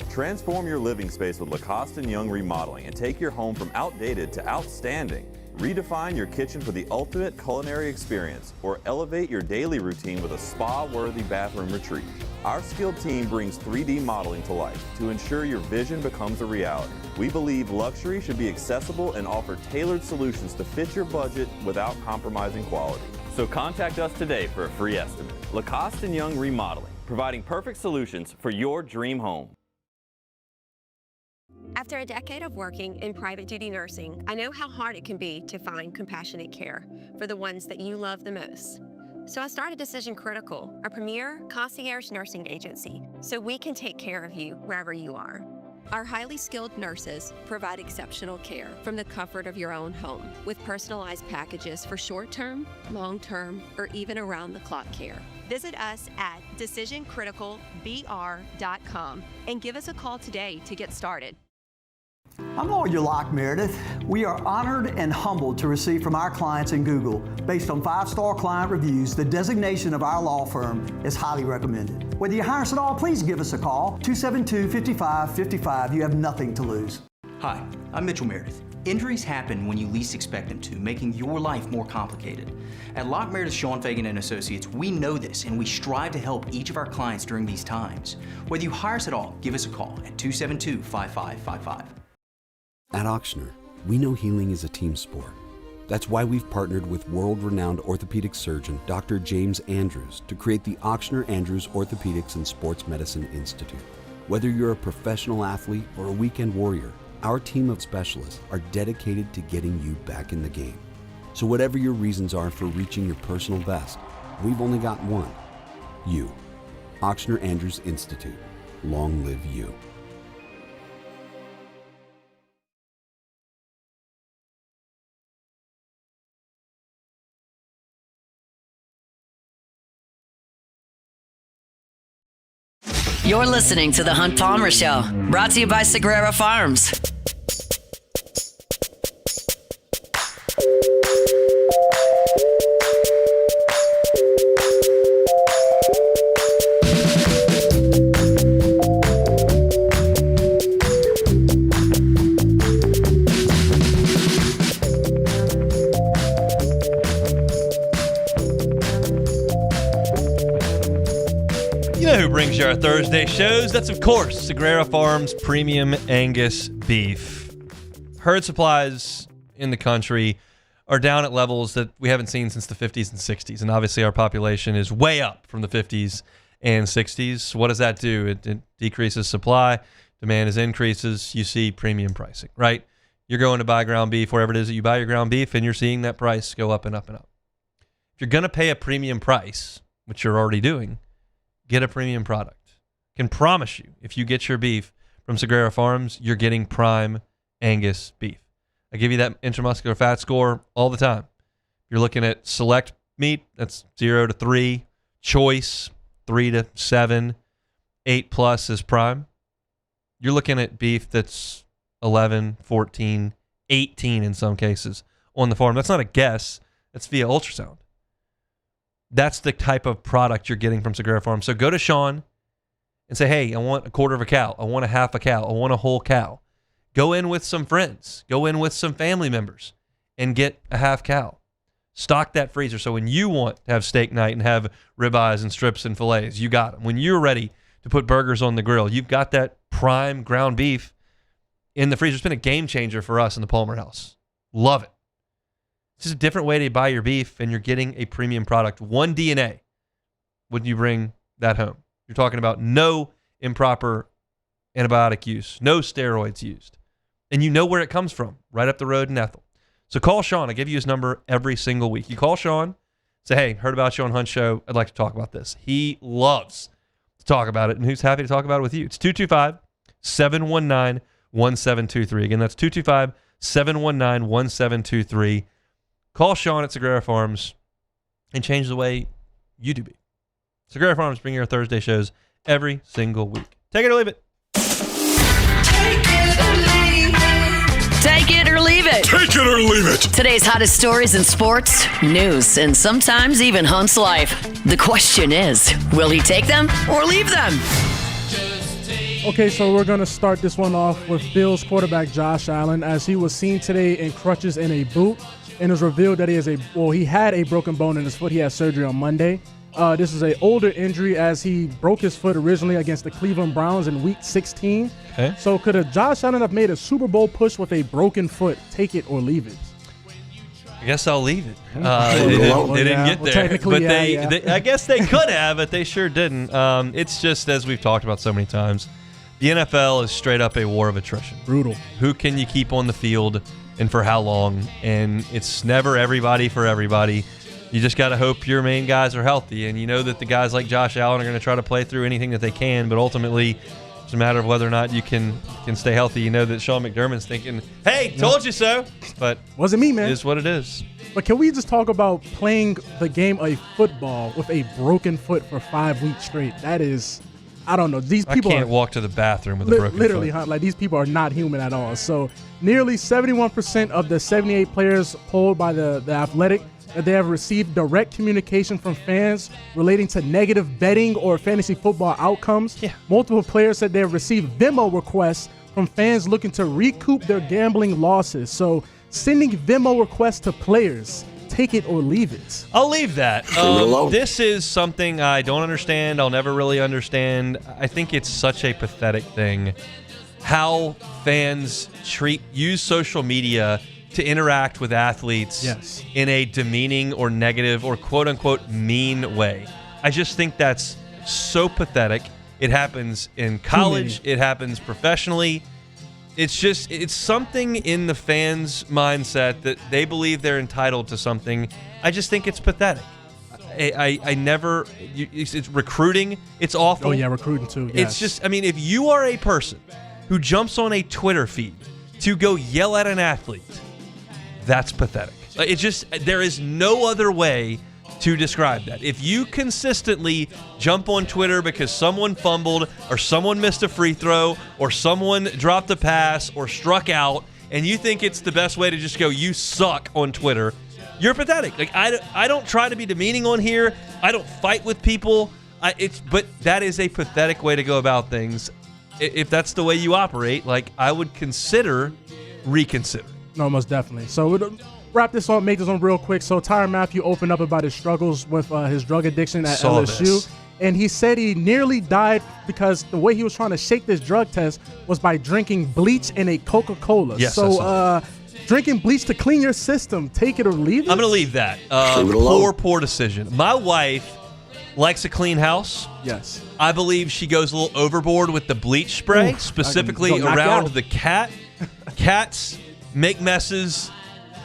Transform your living space with Lacoste & Young Remodeling and take your home from outdated to outstanding. Redefine your kitchen for the ultimate culinary experience, or elevate your daily routine with a spa-worthy bathroom retreat. Our skilled team brings 3D modeling to life to ensure your vision becomes a reality. We believe luxury should be accessible and offer tailored solutions to fit your budget without compromising quality. So contact us today for a free estimate. Lacoste & Young Remodeling, providing perfect solutions for your dream home. After a decade of working in private duty nursing, I know how hard it can be to find compassionate care for the ones that you love the most. So I started Decision Critical, a premier concierge nursing agency, so we can take care of you wherever you are. Our highly skilled nurses provide exceptional care from the comfort of your own home with personalized packages for short-term, long-term, or even around-the-clock care. Visit us at decisioncriticalbr.com and give us a call today to get started. I'm Lawyer Locke Meredith. We are honored and humbled to receive from our clients in Google. Based on 5-star client reviews, the designation of our law firm is highly recommended. Whether you hire us at all, please give us a call, 272-5555. You have nothing to lose. Hi, I'm Mitchell Meredith. Injuries happen when you least expect them to, making your life more complicated. At Locke Meredith, Sean Fagan and Associates, we know this and we strive to help each of our clients during these times. Whether you hire us at all, give us a call at 272-5555. At Ochsner, we know healing is a team sport. That's why we've partnered with world-renowned orthopedic surgeon Dr. James Andrews to create the Ochsner Andrews Orthopedics and Sports Medicine Institute. Whether you're a professional athlete or a weekend warrior, our team of specialists are dedicated to getting you back in the game. So whatever your reasons are for reaching your personal best, we've only got one: you. Ochsner Andrews Institute. Long live you. You're listening to The Hunt Palmer Show, brought to you by Sagrera Farms. who brings you our Thursday shows? That's, of course, Sagrera Farms Premium Angus Beef. Herd supplies in the country are down at levels that we haven't seen since the 50s and 60s. And obviously our population is way up from the 50s and 60s. What does that do? It decreases supply. Demand increases. You see premium pricing, right? You're going to buy ground beef wherever it is that you buy your ground beef, and you're seeing that price go up and up and up. If you're going to pay a premium price, which you're already doing, get a premium product. Can promise you, if you get your beef from Sagrera Farms, you're getting prime Angus beef. I give you that intramuscular fat score all the time. You're looking at select meat, that's 0 to 3. Choice, 3 to 7. 8+ is prime. You're looking at beef that's 11, 14, 18 in some cases on the farm. That's not a guess. That's via ultrasound. That's the type of product you're getting from Sagrera Farms. So go to Sean and say, hey, I want a quarter of a cow. I want a half a cow. I want a whole cow. Go in with some friends. Go in with some family members and get a half cow. Stock that freezer. So when you want to have steak night and have ribeyes and strips and fillets, you got them. When you're ready to put burgers on the grill, you've got that prime ground beef in the freezer. It's been a game changer for us in the Palmer house. Love it. It's just a different way to buy your beef, and you're getting a premium product. One DNA. Wouldn't you bring that home? You're talking about no improper antibiotic use, no steroids used. And you know where it comes from, right up the road in Ethel. So call Sean. I give you his number every single week. You call Sean, say, hey, heard about you on Hunt Show. I'd like to talk about this. He loves to talk about it, and who's happy to talk about it with you. It's 225-719-1723. Again, that's 225-719-1723. Call Sean at Sagrera Farms and change the way you do beef. Sagrera Farms bring your Thursday shows every single week. Take it or leave it. Take it or leave it. Take it or leave it. Today's hottest stories in sports, news, and sometimes even Hunt's life. The question is, will he take them or leave them? Okay, so we're going to start this one off with Bills quarterback Josh Allen, as he was seen today in crutches and a boot, and it was revealed that he had a broken bone in his foot. He had surgery on Monday. This is an older injury, as he broke his foot originally against the Cleveland Browns in Week 16. Okay. So could a Josh Allen have made a Super Bowl push with a broken foot? Take it or leave it. I guess I'll leave it. They didn't get there, but they, I guess they could have, but they sure didn't. It's just, as we've talked about so many times, the NFL is straight up a war of attrition. Brutal. Who can you keep on the field and for how long? And it's never everybody for everybody. You just got to hope your main guys are healthy, and you know that the guys like Josh Allen are going to try to play through anything that they can, but ultimately it's a matter of whether or not you can stay healthy. You know that Sean McDermott's thinking, hey, told you so, but wasn't me, man. It is what it is. But can we just talk about playing the game of football with a broken foot for 5 weeks straight? That is, I don't know. These people I can't walk to the bathroom with a broken literally, foot. like, these people are not human at all. So nearly 71% of the 78 players polled by the Athletic that they have received direct communication from fans relating to negative betting or fantasy football outcomes. Yeah. Multiple players said they have received Venmo requests from fans looking to recoup their gambling losses. So sending Venmo requests to players, take it or leave it. I'll leave that. This is something I don't understand. I'll never really understand. I think it's such a pathetic thing how fans use social media to interact with athletes in a demeaning or negative or quote-unquote mean way. I just think that's so pathetic. It happens in college. It happens professionally. It's something in the fans' mindset that they believe they're entitled to something. I just think it's pathetic. It's recruiting. It's awful. Oh, yeah, recruiting too. Yes. It's just, I mean, if you are a person who jumps on a Twitter feed to go yell at an athlete, that's pathetic. It's just, there is no other way to describe that. If you consistently jump on Twitter because someone fumbled or someone missed a free throw or someone dropped a pass or struck out, and you think it's the best way to just go, you suck on Twitter, you're pathetic. Like, I don't try to be demeaning on here. I don't fight with people. But that is a pathetic way to go about things. If that's the way you operate, like, I would reconsider. No, most definitely. So we'll wrap this on, make this one real quick. So Tyrann Mathieu opened up about his struggles with his drug addiction at LSU. And he said he nearly died because the way he was trying to shake this drug test was by drinking bleach in a Coca-Cola. Yes, so drinking bleach to clean your system, take it or leave it? I'm going to leave that. Poor decision. My wife likes a clean house. Yes. I believe she goes a little overboard with the bleach spray, specifically around the cat. Cats make messes.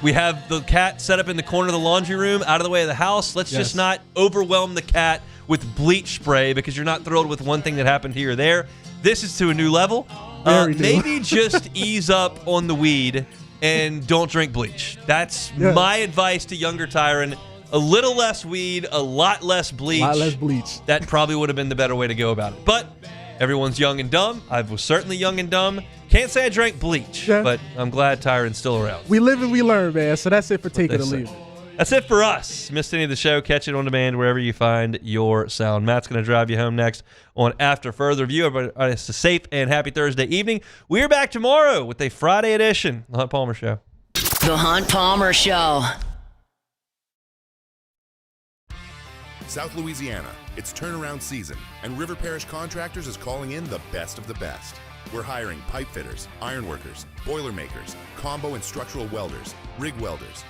We have the cat set up in the corner of the laundry room, out of the way of the house. Let's just not overwhelm the cat with bleach spray because you're not thrilled with one thing that happened here or there. This is to a new level. Maybe just ease up on the weed and don't drink bleach. That's my advice to younger Tyron. A little less weed, a lot less bleach. A lot less bleach. That probably would have been the better way to go about it. But everyone's young and dumb. I was certainly young and dumb. Can't say I drank bleach, but I'm glad Tyron's still around. We live and we learn, man. So that's it for Take It or Leave It. That's it for us. Missed any of the show? Catch it on demand wherever you find your sound. Matt's going to drive you home next on After Further Review. Everybody, it's a safe and happy Thursday evening. We're back tomorrow with a Friday edition of The Hunt Palmer Show. The Hunt Palmer Show. South Louisiana, it's turnaround season, and River Parish Contractors is calling in the best of the best. We're hiring pipe fitters, iron workers, boiler makers, combo and structural welders, rig welders,